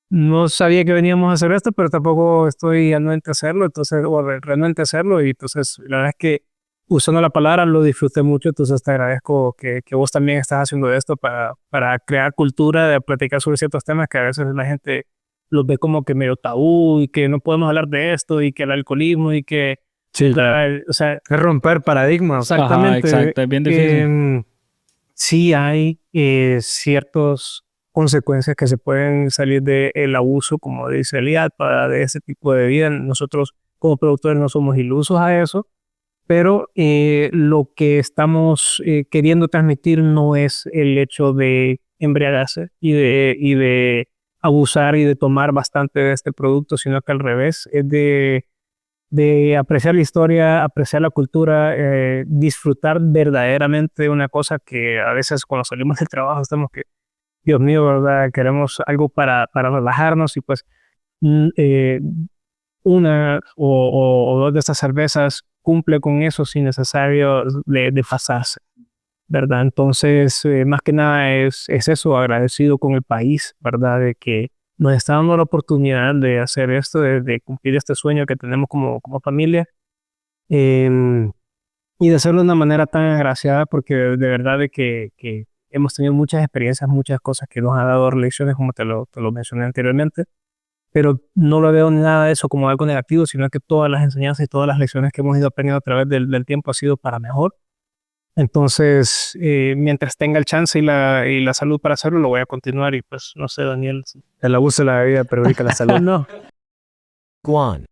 no sabía que veníamos a hacer esto, pero tampoco estoy anuente a hacerlo, entonces, o renuente a hacerlo, y entonces, la verdad es que usando la palabra lo disfruté mucho, entonces te agradezco que vos también estás haciendo esto para crear cultura, de platicar sobre ciertos temas que a veces la gente los ve como que medio tabú y que no podemos hablar de esto y que el alcoholismo y que... Sí, o sea, es romper paradigmas. Exactamente. Ajá, exacto, es bien difícil. Sí hay ciertas consecuencias que se pueden salir del abuso, como dice Eliad, de ese tipo de vida. Nosotros como productores no somos ilusos a eso, pero lo que estamos queriendo transmitir no es el hecho de embriagarse y de abusar y de tomar bastante de este producto, sino que al revés, es de apreciar la historia, apreciar la cultura, disfrutar verdaderamente de una cosa que a veces cuando salimos del trabajo estamos que, Dios mío, ¿verdad? Queremos algo para relajarnos y pues una o dos de estas cervezas cumple con eso sin necesario de pasarse, ¿verdad? Entonces, más que nada es eso, agradecido con el país, ¿verdad? De que nos está dando la oportunidad de hacer esto, de cumplir este sueño que tenemos como familia, y de hacerlo de una manera tan agraciada, porque de verdad de que hemos tenido muchas experiencias, muchas cosas que nos han dado lecciones, como te lo mencioné anteriormente, pero no lo veo nada de eso como algo negativo, sino que todas las enseñanzas y todas las lecciones que hemos ido aprendiendo a través del tiempo ha sido para mejor. Entonces, mientras tenga el chance y la salud para hacerlo, lo voy a continuar. Y pues, no sé, Daniel. El abuso de la bebida perjudica la salud. No. Guan.